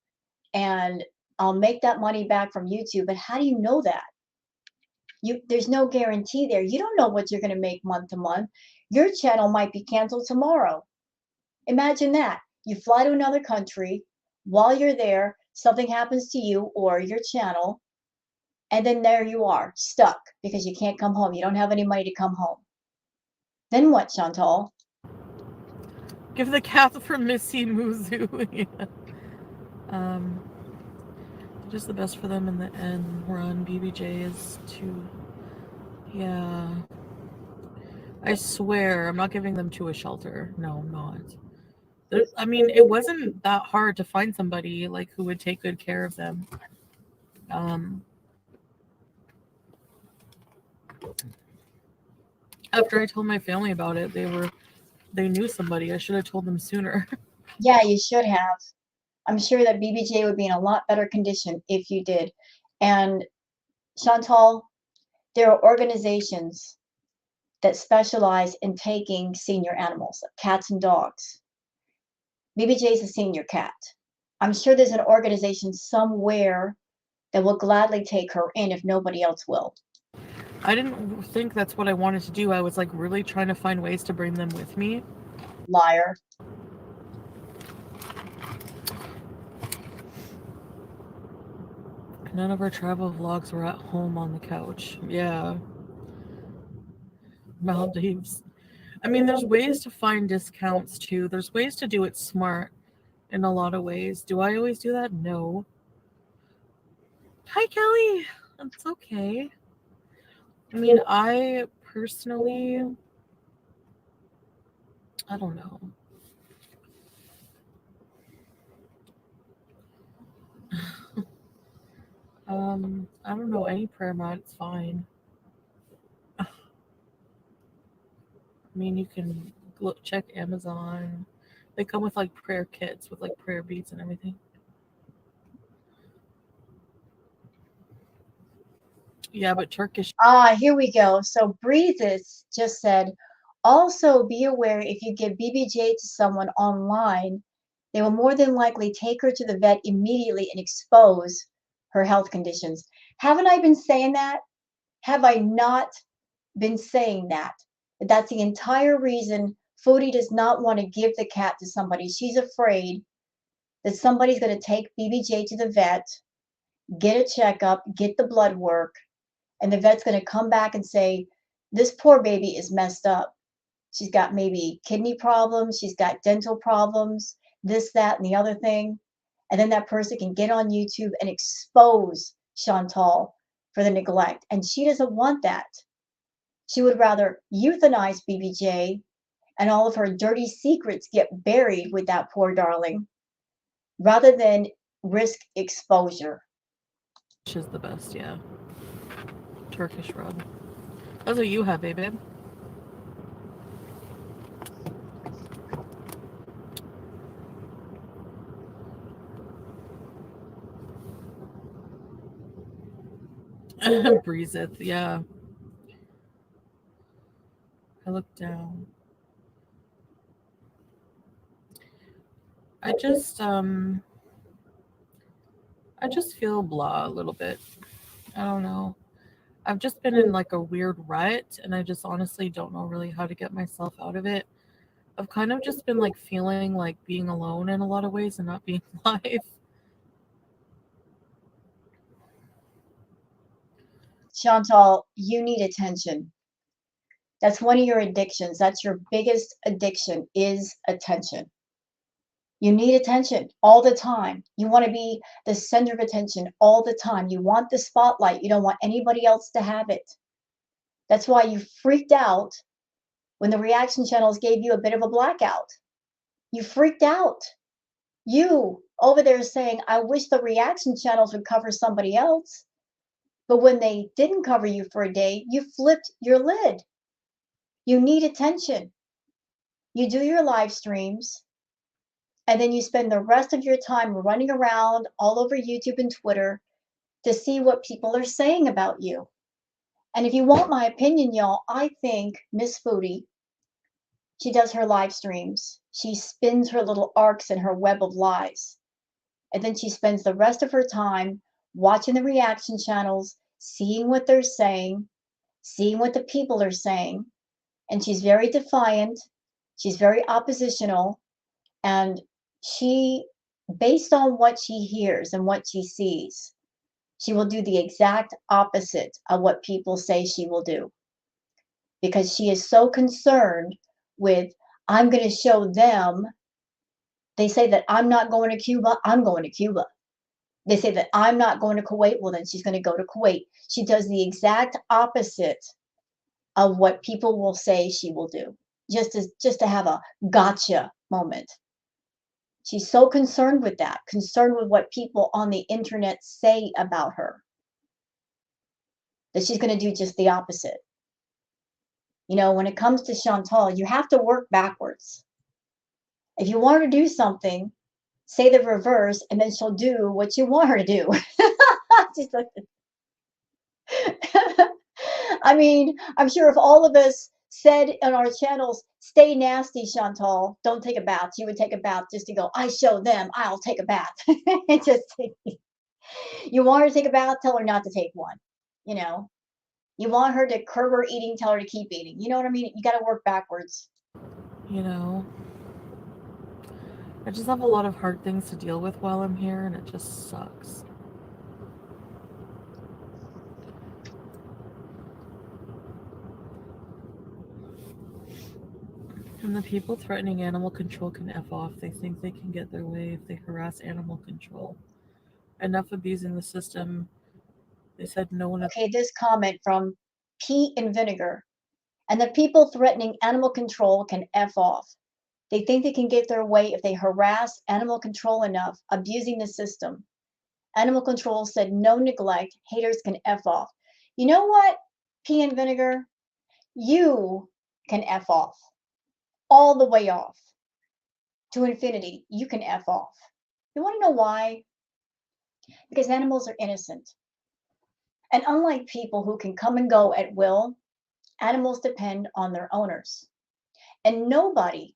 and I'll make that money back from YouTube, but how do you know that? There's no guarantee there. You don't know what you're going to make month to month. Your channel might be canceled tomorrow. Imagine that. You fly to another country. While you're there, something happens to you or your channel, and then there you are, stuck because you can't come home. You don't have any money to come home. Then what, Chantal? give the cat for Missy Muzu. Yeah. Just the best for them in the end run. BBJ is to, yeah. I swear, I'm not giving them to a shelter. No, I'm not. I mean, it wasn't that hard to find somebody like who would take good care of them. After I told my family about it, they knew somebody. I should have told them sooner. Yeah, you should have. I'm sure that BBJ would be in a lot better condition if you did. And Chantal, there are organizations that specialize in taking senior animals, cats and dogs. BBJ is a senior cat. I'm sure there's an organization somewhere that will gladly take her in if nobody else will. I didn't think that's what I wanted to do. I was like really trying to find ways to bring them with me. Liar. None of our travel vlogs were at home on the couch. Yeah. Maldives. I mean, there's ways to find discounts too. There's ways to do it smart in a lot of ways. Do I always do that? No. Hi, Kelly. It's okay. I mean, I personally, I don't know. I don't know any prayer mat. It's fine. I mean, you can check Amazon. They come with like prayer kits with like prayer beads and everything. Yeah, but Turkish. Here we go. So Breezes just said, also be aware if you give BBJ to someone online, they will more than likely take her to the vet immediately and expose her health conditions. Haven't I been saying that? Have I not been saying that? That's the entire reason Foodie does not want to give the cat to somebody. She's afraid that somebody's going to take BBJ to the vet, get a checkup, get the blood work, and the vet's going to come back and say, this poor baby is messed up. She's got maybe kidney problems, she's got dental problems, this, that, and the other thing. And then that person can get on YouTube and expose Chantal for the neglect. And she doesn't want that. She would rather euthanize BBJ and all of her dirty secrets get buried with that poor darling rather than risk exposure. Which is the best, yeah. Turkish rub. That's what you have, eh, babe? Breezeth, yeah. I look down. I just feel blah a little bit. I don't know. I've just been in like a weird rut, and I just honestly don't know really how to get myself out of it. I've kind of just been like feeling like being alone in a lot of ways and not being live. Chantal, you need attention. That's one of your addictions. That's your biggest addiction is attention. You need attention all the time. You want to be the center of attention all the time. You want the spotlight. You don't want anybody else to have it. That's why you freaked out when the reaction channels gave you a bit of a blackout. You freaked out. You over there saying, I wish the reaction channels would cover somebody else. But when they didn't cover you for a day, you flipped your lid. You need attention. You do your live streams, and then you spend the rest of your time running around all over YouTube and Twitter to see what people are saying about you. And if you want my opinion, y'all, I think Miss Foodie, she does her live streams. She spins her little arcs in her web of lies. And then she spends the rest of her time watching the reaction channels, seeing what they're saying, seeing what the people are saying. And she's very defiant. She's very oppositional. And she, based on what she hears and what she sees, she will do the exact opposite of what people say she will do. Because she is so concerned with, I'm going to show them. They say that I'm not going to Cuba, I'm going to Cuba. They say that I'm not going to Kuwait, well, then she's going to go to Kuwait. She does the exact opposite of what people will say she will do, just to have a gotcha moment. She's so concerned with that, concerned with what people on the internet say about her, that she's going to do just the opposite. You know, when it comes to Chantal, you have to work backwards. If you want her to do something, say the reverse, and then she'll do what you want her to do. She's like, I mean, I'm sure if all of us said on our channels, stay nasty, Chantal, don't take a bath, she would take a bath just to go, I show them, I'll take a bath. Just you want her to take a bath, tell her not to take one. You know, you want her to curb her eating, tell her to keep eating. You know what I mean? You got to work backwards. You know, I just have a lot of hard things to deal with while I'm here, and it just sucks. And the people threatening animal control can F off. They think they can get their way if they harass animal control. Enough abusing the system. They said no one. Okay, this comment from Pea and Vinegar. And the people threatening animal control can F off. They think they can get their way if they harass animal control enough, abusing the system. Animal control said no neglect, haters can F off. You know what, Pea and Vinegar? You can F off. All the way off. To infinity, you can F off. You want to know why? Because animals are innocent. And unlike people who can come and go at will, animals depend on their owners. And nobody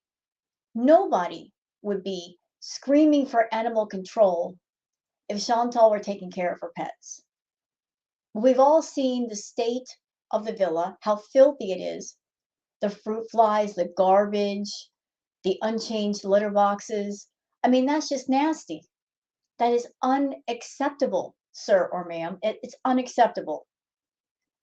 would be screaming for animal control if Chantal were taking care of her pets. We've all seen the state of the villa, how filthy it is, the fruit flies, the garbage, the unchanged litter boxes. I mean, that's just nasty. That is unacceptable, sir or ma'am. It's unacceptable.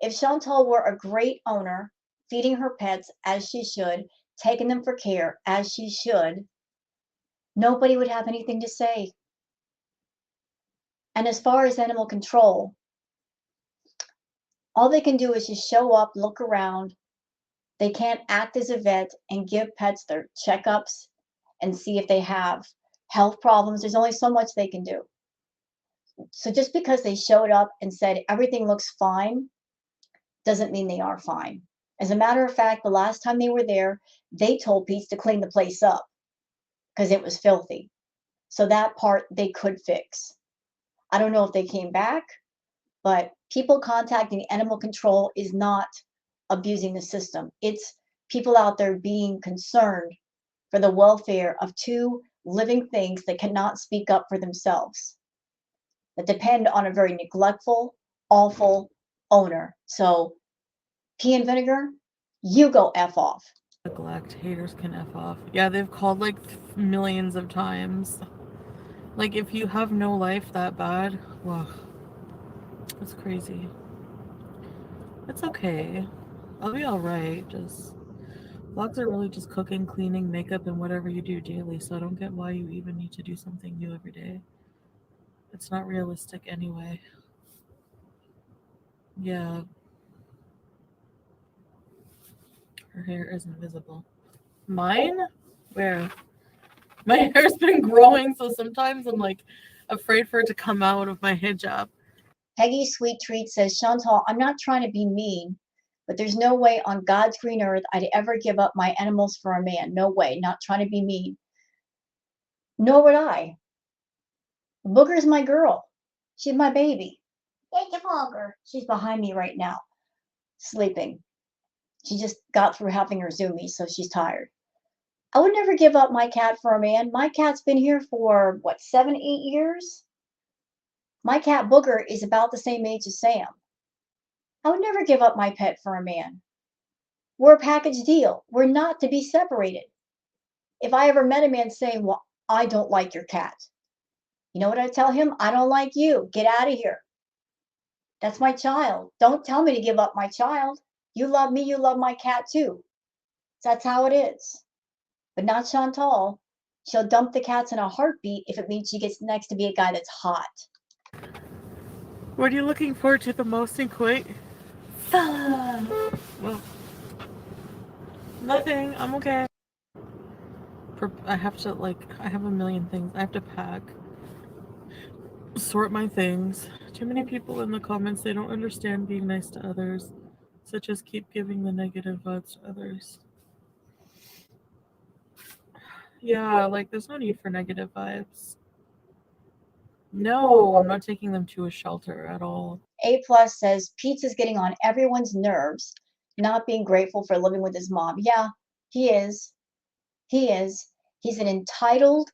If Chantal were a great owner, feeding her pets as she should, taking them for care as she should, nobody would have anything to say. And as far as animal control, all they can do is just show up, look around. They can't act as a vet and give pets their checkups and see if they have health problems. There's only so much they can do. So just because they showed up and said everything looks fine doesn't mean they are fine. As a matter of fact, the last time they were there, they told Pete to clean the place up because it was filthy. So that part they could fix. I don't know if they came back, but people contacting animal control is not abusing the system. It's people out there being concerned for the welfare of two living things that cannot speak up for themselves, that depend on a very neglectful, awful owner. So, pea and vinegar, you go F off. Neglect. Haters can F off. Yeah, they've called like millions of times. Like, if you have no life that bad, wow, that's crazy. It's okay. I'll be alright. Just vlogs are really just cooking, cleaning, makeup, and whatever you do daily. So I don't get why you even need to do something new every day. It's not realistic anyway. Yeah. Her hair isn't visible. Mine? Where? My hair's been growing, so sometimes I'm like afraid for it to come out of my hijab. Peggy Sweet Treat says, Chantal, I'm not trying to be mean, but there's no way on God's green earth I'd ever give up my animals for a man. No way. Not trying to be mean. Nor would I. Booger's my girl. She's my baby. Take the Booger. She's behind me right now, sleeping. She just got through having her zoomies, so she's tired. I would never give up my cat for a man. My cat's been here for, 7, 8 years? My cat Booger is about the same age as Sam. I would never give up my pet for a man. We're a package deal. We're not to be separated. If I ever met a man saying, well, I don't like your cat, you know what I tell him? I don't like you. Get out of here. That's my child. Don't tell me to give up my child. You love me, you love my cat too. That's how it is. But not Chantal. She'll dump the cats in a heartbeat if it means she gets next to be a guy that's hot. What are you looking forward to the most in Kuwait? Well, nothing. I'm okay. I have to, I have a million things. I have to pack, sort my things. Too many people in the comments, they don't understand being nice to others. So just keep giving the negative vibes to others. Yeah, there's no need for negative vibes. No, I'm not taking them to a shelter at all. A plus says Pizza's getting on everyone's nerves, not being grateful for living with his mom. Yeah, he is. He is. He's an entitled,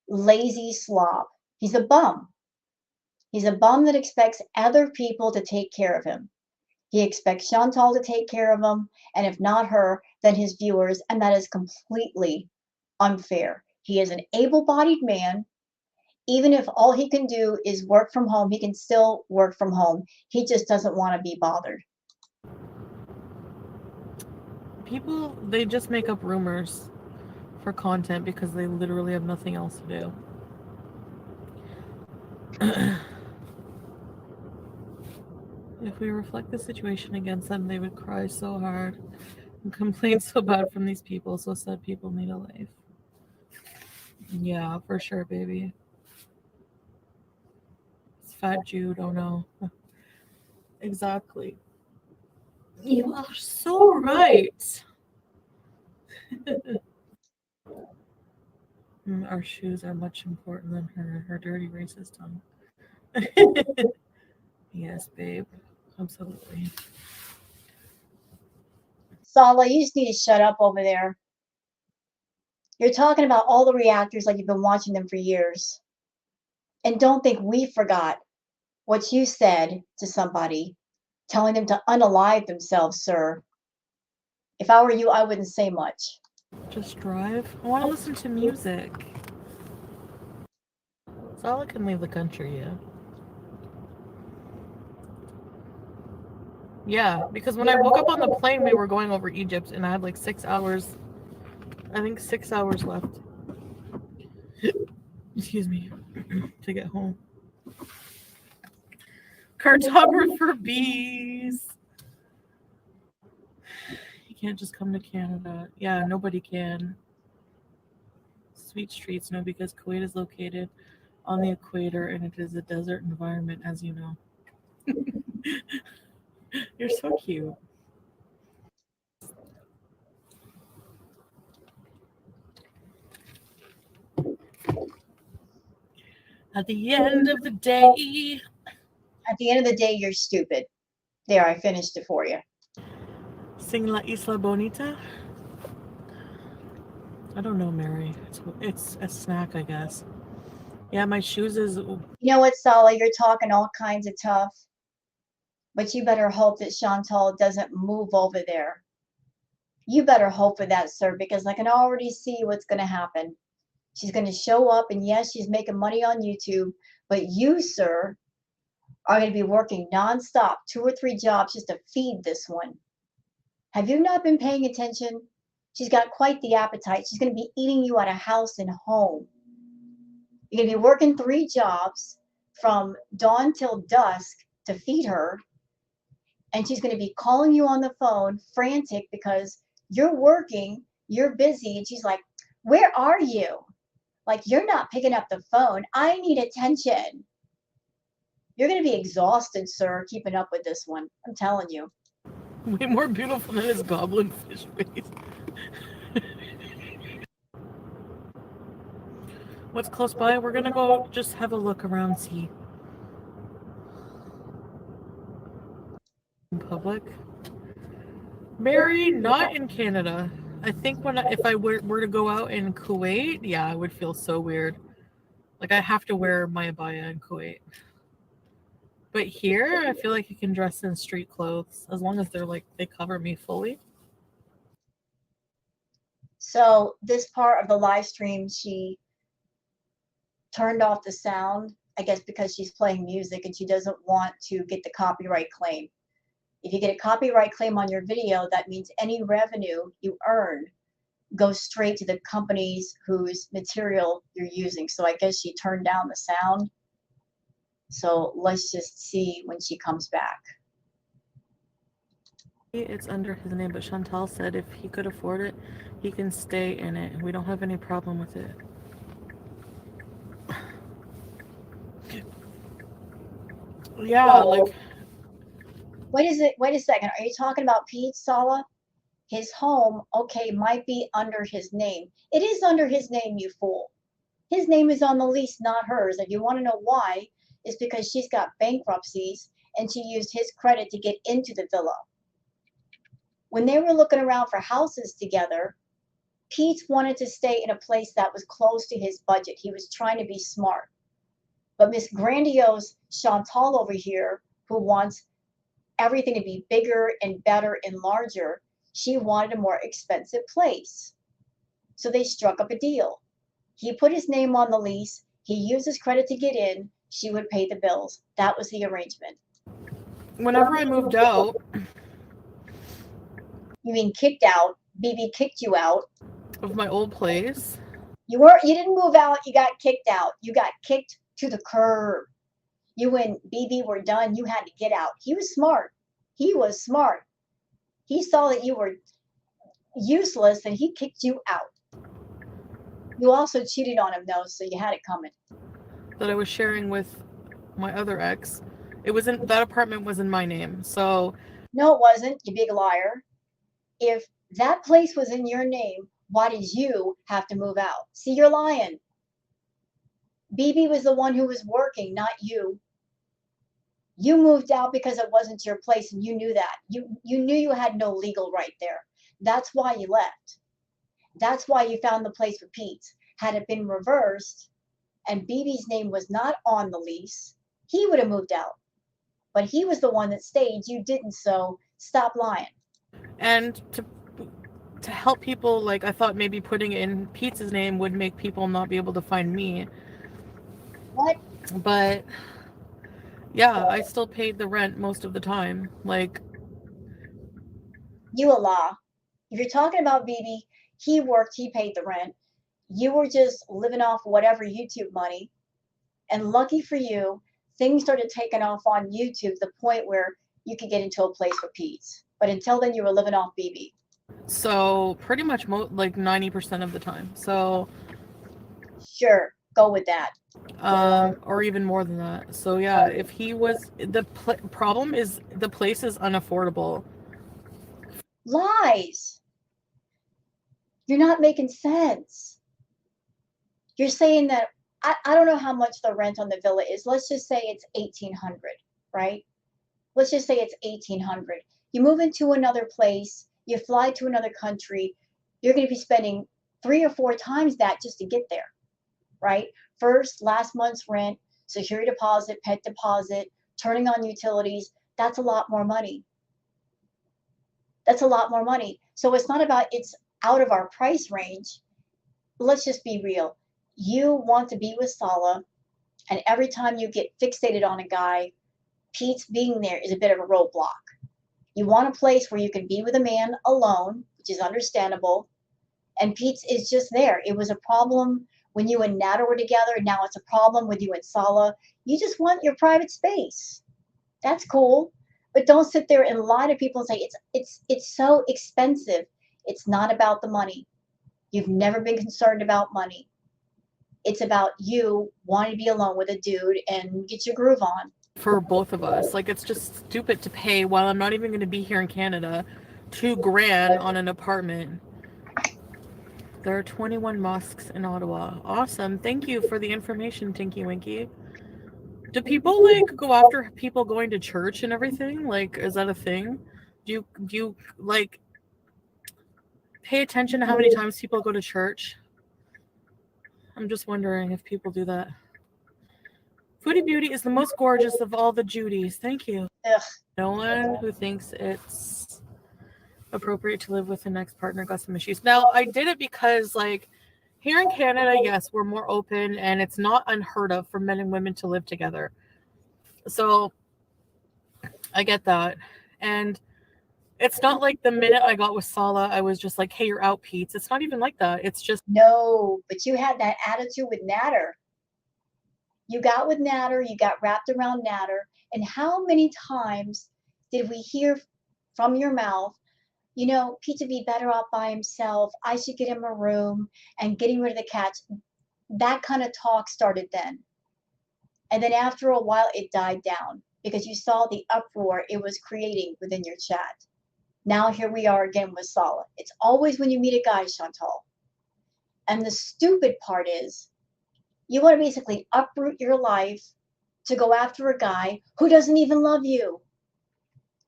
lazy slob. He's a bum. He's a bum that expects other people to take care of him. He expects Chantal to take care of him, and if not her, then his viewers, and that is completely unfair. He is an able-bodied man. Even if all he can do is work from home, he can still work from home. He just doesn't want to be bothered. People, they just make up rumors for content because they literally have nothing else to do. If we reflect the situation against them, they would cry so hard and complain so bad from these people. So sad people need a life. Yeah, for sure, baby. It's fat Jude, oh no. Exactly. You are so right. Our shoes are much important than her dirty racist tongue. Yes, babe. Absolutely. Sala, you just need to shut up over there. You're talking about all the reactors like you've been watching them for years. And don't think we forgot what you said to somebody, telling them to unalive themselves, sir. If I were you, I wouldn't say much. Just drive. I want to listen to music. Sala can leave the country, yeah. Yeah, because when I woke up on the plane, we were going over Egypt, and I had like 6 hours. I think 6 hours left. Excuse me, to get home. Cartographer bees. You can't just come to Canada. Yeah, nobody can. Sweet streets, no, because Kuwait is located on the equator and it is a desert environment, as you know. You're so cute. At the end of the day. At the end of the day, you're stupid. There, I finished it for you. Sing La Isla Bonita? I don't know, Mary. It's a snack, I guess. Yeah, my shoes is... You know what, Sala? You're talking all kinds of tough. But you better hope that Chantal doesn't move over there. You better hope for that, sir, because I can already see what's going to happen. She's going to show up, and yes, she's making money on YouTube, but you, sir, are going to be working nonstop, 2 or 3 jobs just to feed this one. Have you not been paying attention? She's got quite the appetite. She's going to be eating you out of house and home. You're going to be working 3 jobs from dawn till dusk to feed her, and she's going to be calling you on the phone, frantic, because you're working, you're busy, and she's like, "Where are you? Like, you're not picking up the phone. I need attention." You're going to be exhausted, sir, keeping up with this one. I'm telling you. Way more beautiful than his goblin fish face. What's close by? We're gonna go just have a look around, see. In public. Mary, not in Canada. I think if I were to go out in Kuwait, yeah, I would feel so weird. Like I have to wear my abaya in Kuwait. But here, I feel like you can dress in street clothes as long as they cover me fully. So this part of the live stream, she turned off the sound, I guess because she's playing music and she doesn't want to get the copyright claim. If you get a copyright claim on your video, that means any revenue you earn goes straight to the companies whose material you're using. So I guess she turned down the sound. So let's just see when she comes back. It's under his name, but Chantal said if he could afford it, he can stay in it. We don't have any problem with it. Yeah, like... Wait a second. Are you talking about Pete, Sala? His home, okay, might be under his name. It is under his name, you fool. His name is on the lease, not hers. If you want to know why, it's because she's got bankruptcies and she used his credit to get into the villa. When they were looking around for houses together, Pete wanted to stay in a place that was close to his budget. He was trying to be smart. But Miss Grandiose Chantal over here, who wants everything to be bigger and better and larger, she wanted a more expensive place. So they struck up a deal. He put his name on the lease. He used his credit to get in. She would pay the bills. That was the arrangement. Whenever I moved out... You mean kicked out? BB kicked you out. Of my old place? You didn't move out, you got kicked out. You got kicked to the curb. You and BB were done, you had to get out. He was smart. He was smart. He saw that you were useless and he kicked you out. You also cheated on him though, so you had it coming. That I was sharing with my other ex. That apartment was in my name, so... No, it wasn't, you big liar. If that place was in your name, why did you have to move out? See, you're lying. BB was the one who was working, not you. You moved out because it wasn't your place and you knew that. You knew you had no legal right there. That's why you left. That's why you found the place for Pete. Had it been reversed, and BB's name was not on the lease, he would have moved out. But he was the one that stayed. You didn't, so stop lying. And to help people, like, I thought maybe putting in Pete's name would make people not be able to find me. What? But yeah, I still paid the rent most of the time. Like, You a lie. If you're talking about BB, he worked, he paid the rent. You were just living off whatever YouTube money. And lucky for you, things started taking off on YouTube to the point where you could get into a place for Pete's. But until then, you were living off BB. so pretty much like 90% of the time. So Sure, go with that. or even more than that. So yeah, if he was, the problem is the place is unaffordable. Lies. You're not making sense. You're saying that I don't know how much the rent on the villa is. Let's just say it's 1,800, right? Let's just say it's 1,800. You move into another place, you fly to another country, you're going to be spending 3 or 4 times that just to get there, right? First, last month's rent, security deposit, pet deposit, turning on utilities. That's a lot more money. That's a lot more money. So it's not about it's out of our price range. Let's just be real. You want to be with Sala, and every time you get fixated on a guy, Pete's being there is a bit of a roadblock. You want a place where you can be with a man alone, which is understandable, and Pete's is just there. It was a problem when you and Nata were together, and now it's a problem with you and Sala. You just want your private space. That's cool, but don't sit there and lie to people and say it's so expensive. It's not about the money. You've never been concerned about money. It's about you wanting to be alone with a dude and get your groove on. For both of us, like, it's just stupid to pay while I'm not even going to be here in Canada $2,000 on an apartment. There are 21 mosques in Ottawa. Awesome. Thank you for the information, Tinky Winky. Do people like go after people going to church and everything? Like, is that a thing? Do you like pay attention to how many times people go to church? I'm just wondering if people do that. Foodie Beauty is the most gorgeous of all the Judies. Thank you. Ugh. No one who thinks it's appropriate to live with an ex-partner got some issues. Now, I did it because, like, here in Canada, yes, we're more open, and it's not unheard of for men and women to live together. So I get that. And it's not like the minute I got with Sala, I was just like, hey, you're out, Pete. It's not even like that. It's just... No, but you had that attitude with Natter. You got with Natter, you got wrapped around Natter, and how many times did we hear from your mouth, you know, Pete would be better off by himself. I should get him a room and getting rid of the cats. That kind of talk started then. And then after a while, it died down because you saw the uproar it was creating within your chat. Now here we are again with Sala. It's always when you meet a guy, Chantal. And the stupid part is you want to basically uproot your life to go after a guy who doesn't even love you.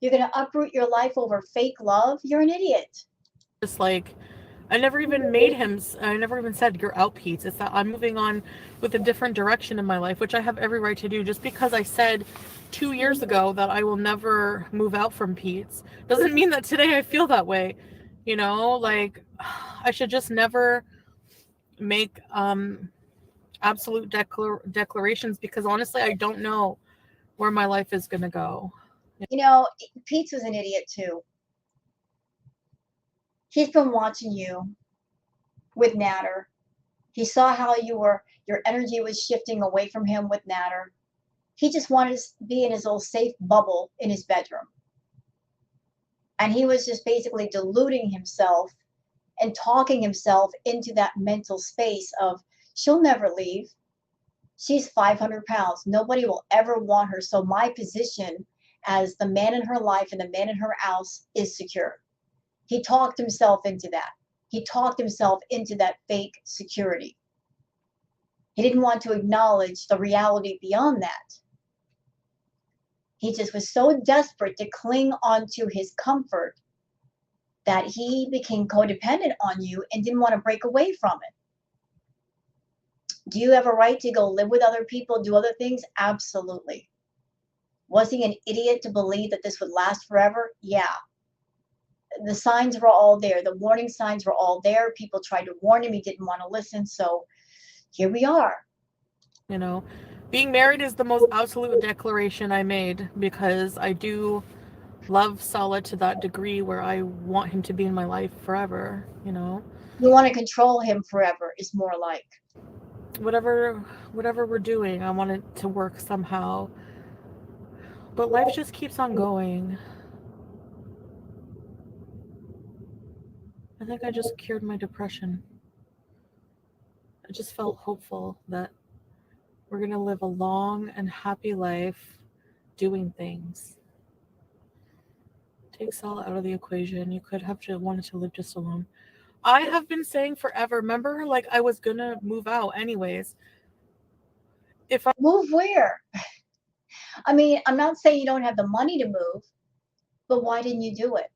You're going to uproot your life over fake love? You're an idiot. Just like, I never even said you're out, Pete. It's that I'm moving on with a different direction in my life, which I have every right to do. Just because I said 2 years ago that I will never move out from Pete's doesn't mean that today I feel that way. You know, like, I should just never make absolute declarations, because honestly, I don't know where my life is going to go. You know, Pete's was an idiot too. He's been watching you with Natter. He saw how your energy was shifting away from him with Natter. He just wanted to be in his little safe bubble in his bedroom. And he was just basically deluding himself and talking himself into that mental space of, she'll never leave. She's 500 pounds. Nobody will ever want her. So my position as the man in her life and the man in her house is secure. He talked himself into that. He talked himself into that fake security. He didn't want to acknowledge the reality beyond that. He just was so desperate to cling onto his comfort that he became codependent on you and didn't want to break away from it. Do you have a right to go live with other people, do other things? Absolutely. Was he an idiot to believe that this would last forever? Yeah. The signs were all there. The warning signs were all there. People tried to warn him. He didn't want to listen. So here we are. You know, being married is the most absolute declaration I made because I do love Salah to that degree where I want him to be in my life forever, you know. You want to control him forever is more like. Whatever we're doing, I want it to work somehow. But life just keeps on going. I think I just cured my depression. I just felt hopeful that we're going to live a long and happy life doing things. Take Salah out of the equation. You could have wanted to live just alone. I have been saying forever, remember, like I was going to move out anyways. If I Move where? I mean, I'm not saying you don't have the money to move, but why didn't you do it?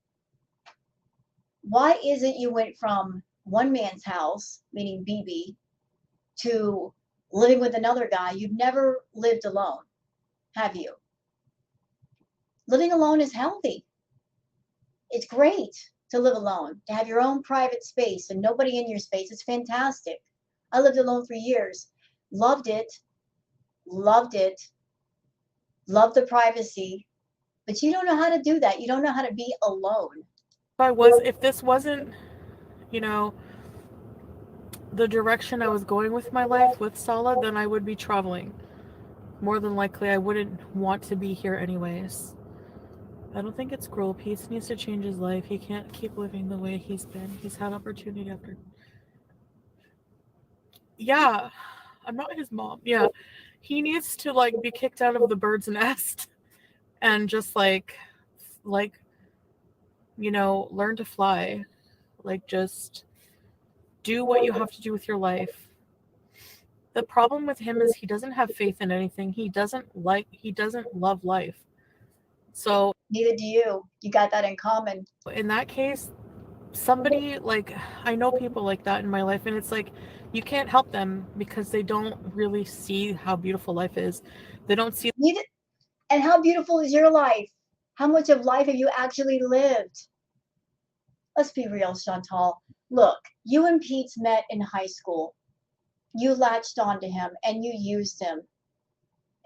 Why is it you went from one man's house, meaning BB, to living with another guy? You've never lived alone, have you? Living alone is healthy. It's great to live alone, to have your own private space and nobody in your space. It's fantastic. I lived alone for years. Loved it. Loved it. Loved the privacy. But you don't know how to do that. You don't know how to be alone. if this wasn't, you know, the direction I was going with my life with Salah, then I would be traveling. More than likely, I wouldn't want to be here anyways. I don't think it's cruel. Pete needs to change his life. He can't keep living the way he's been. He's had opportunity after. Yeah, I'm not his mom. Yeah, he needs to like be kicked out of the bird's nest and just like, you know, learn to fly. Like just do what you have to do with your life. The problem with him is he doesn't have faith in anything. He doesn't love life. So Neither do you. You got that in common. in that case, somebody like I know people like that in my life, and it's like you can't help them because they don't really see how beautiful life is. They don't see. Neither, and how beautiful is your life? How much of life have you actually lived? Let's be real, Chantal. Look, you and Pete met in high school. You latched onto him and you used him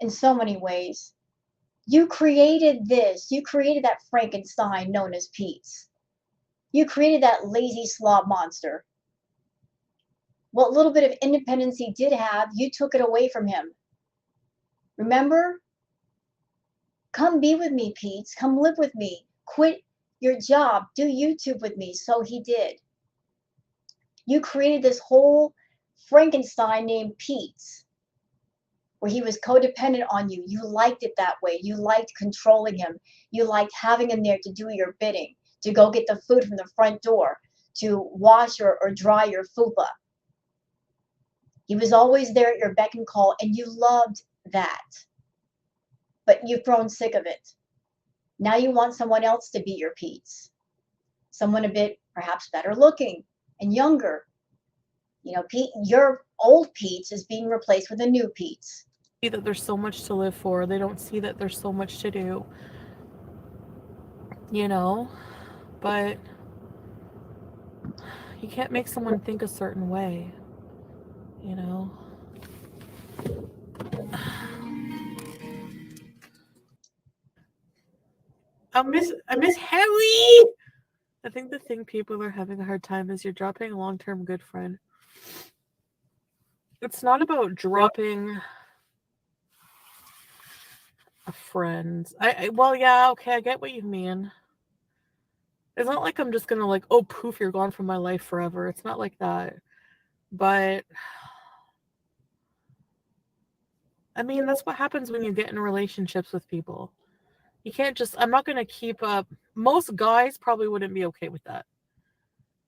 in so many ways. You created this. You created that Frankenstein known as Pete's. You created that lazy slob monster. What little bit of independence he did have, you took it away from him. Remember? Come be with me, Pete. Come live with me. Quit your job. Do YouTube with me. So he did. You created this whole Frankenstein named Pete, where he was codependent on you. You liked it that way. You liked controlling him. You liked having him there to do your bidding, to go get the food from the front door, to wash or dry your fupa. He was always there at your beck and call, and you loved that. But you've grown sick of it. Now you want someone else to be your Pete's. Someone a bit perhaps better looking and younger. You know, Pete, your old Pete's is being replaced with a new Pete's. See that there's so much to live for. They don't see that there's so much to do. You know, but you can't make someone think a certain way. You know. I miss Harry. I think the thing people are having a hard time is you're dropping a long-term good friend. It's not about dropping a friend. Well, yeah, okay, I get what you mean. It's not like I'm just gonna like, oh poof, you're gone from my life forever. It's not like that. But I mean, that's what happens when you get in relationships with people. You can't just, I'm not gonna keep up. Most guys probably wouldn't be okay with that.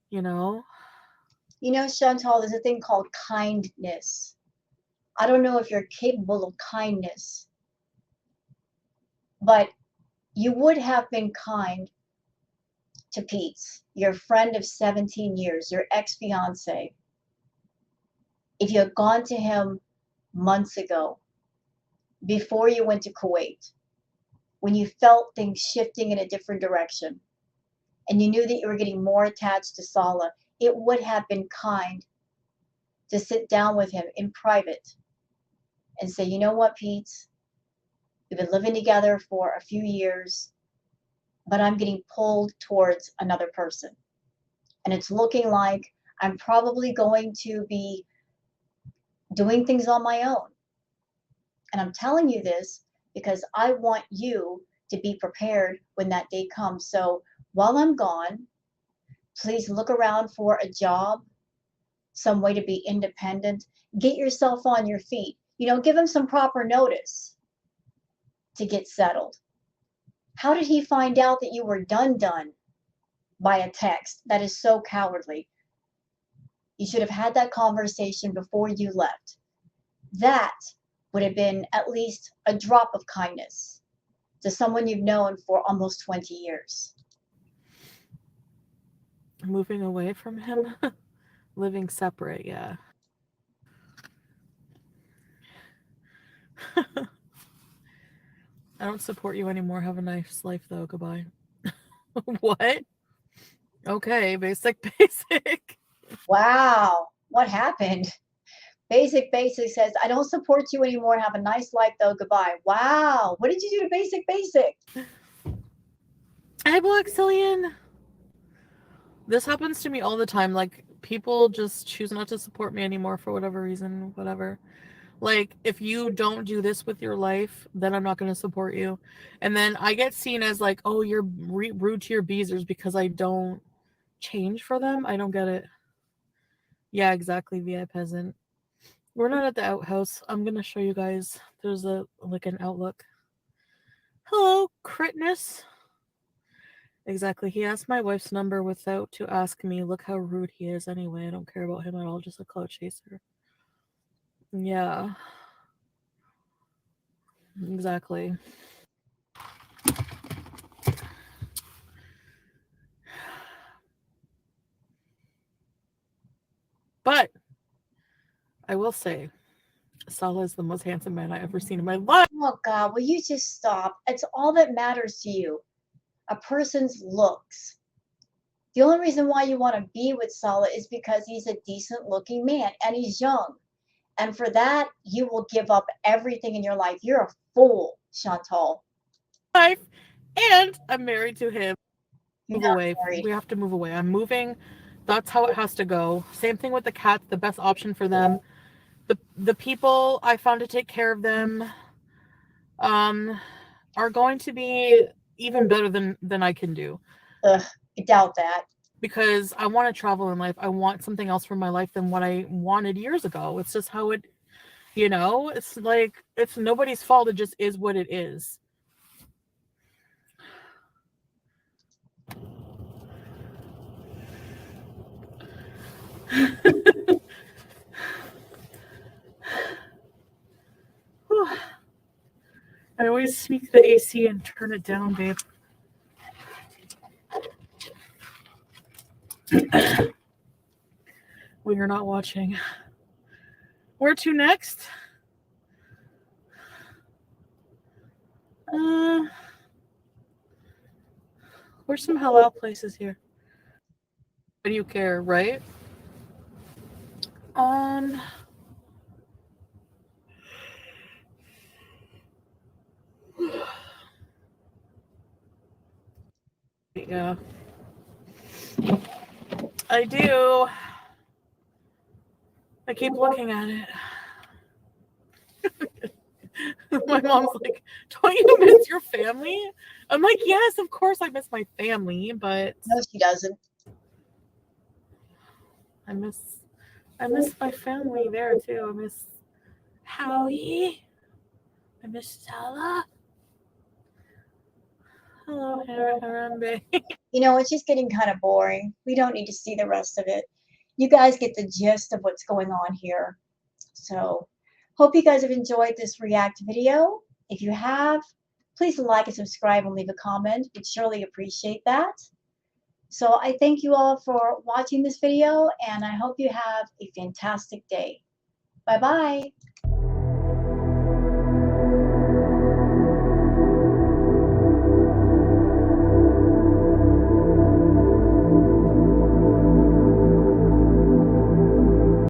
You know? You know, Chantal, there's a thing called kindness. I don't know if you're capable of kindness, but you would have been kind to Pete, your friend of 17 years, your ex-fiance. If you had gone to him months ago, before you went to Kuwait, when you felt things shifting in a different direction, and you knew that you were getting more attached to Salah, it would have been kind to sit down with him in private and say, you know what, Pete, we've been living together for a few years, but I'm getting pulled towards another person. And it's looking like I'm probably going to be doing things on my own. And I'm telling you this because I want you to be prepared when that day comes. So while I'm gone, please look around for a job, some way to be independent. Get yourself on your feet. Give him some proper notice to get settled. How did he find out that you were done by a text? That is so cowardly. You should have had that conversation before you left. That would have been at least a drop of kindness to someone you've known for almost 20 years. Moving away from him, living separate, yeah. I don't support you anymore. Have a nice life, though. Goodbye. What? Okay, basic. Wow, what happened? Basic says, I don't support you anymore. Have a nice life, though. Goodbye. Wow, what did you do to Basic? Hi, Blackcillion. This happens to me all the time. Like, people just choose not to support me anymore for whatever reason, whatever. Like, if you don't do this with your life, then I'm not going to support you. And then I get seen as like, oh, you're rude to your Beezers because I don't change for them. I don't get it. Yeah, exactly, VI Peasant. We're not at the outhouse. I'm going to show you guys. There's an outlook. Hello, Critness. Exactly. He asked my wife's number without to ask me. Look how rude he is anyway. I don't care about him at all. Just a clout chaser. Yeah. Exactly. But I will say, Salah is the most handsome man I ever seen in my life. Oh, God, will you just stop? It's all that matters to you. A person's looks. The only reason why you want to be with Salah is because he's a decent looking man and he's young. And for that, you will give up everything in your life. You're a fool, Chantal. Life, and I'm married to him. You're Move not away. married. We have to move away. I'm moving. That's how it has to go. Same thing with the cats. The best option for them. The people I found to take care of them are going to be even better than I can do. Ugh, I doubt that. Because I want to travel in life. I want something else for my life than what I wanted years ago. It's just how it, it's like, it's nobody's fault. It just is what it is. I always sneak the AC and turn it down, babe. When you're not watching. Where to next? Where's some halal places here? Why do you care, right? Yeah. I do. I keep looking at it. My mom's like, don't you miss your family? I'm like, yes, of course I miss my family, but No, she doesn't. I miss my family there too. I miss Howie. I miss Salah. Hello, Harambe. It's just getting kind of boring. We don't need to see the rest of it. You guys get the gist of what's going on here. So, hope you guys have enjoyed this React video. If you have, please like and subscribe and leave a comment. We'd surely appreciate that. So, I thank you all for watching this video, and I hope you have a fantastic day. Bye-bye.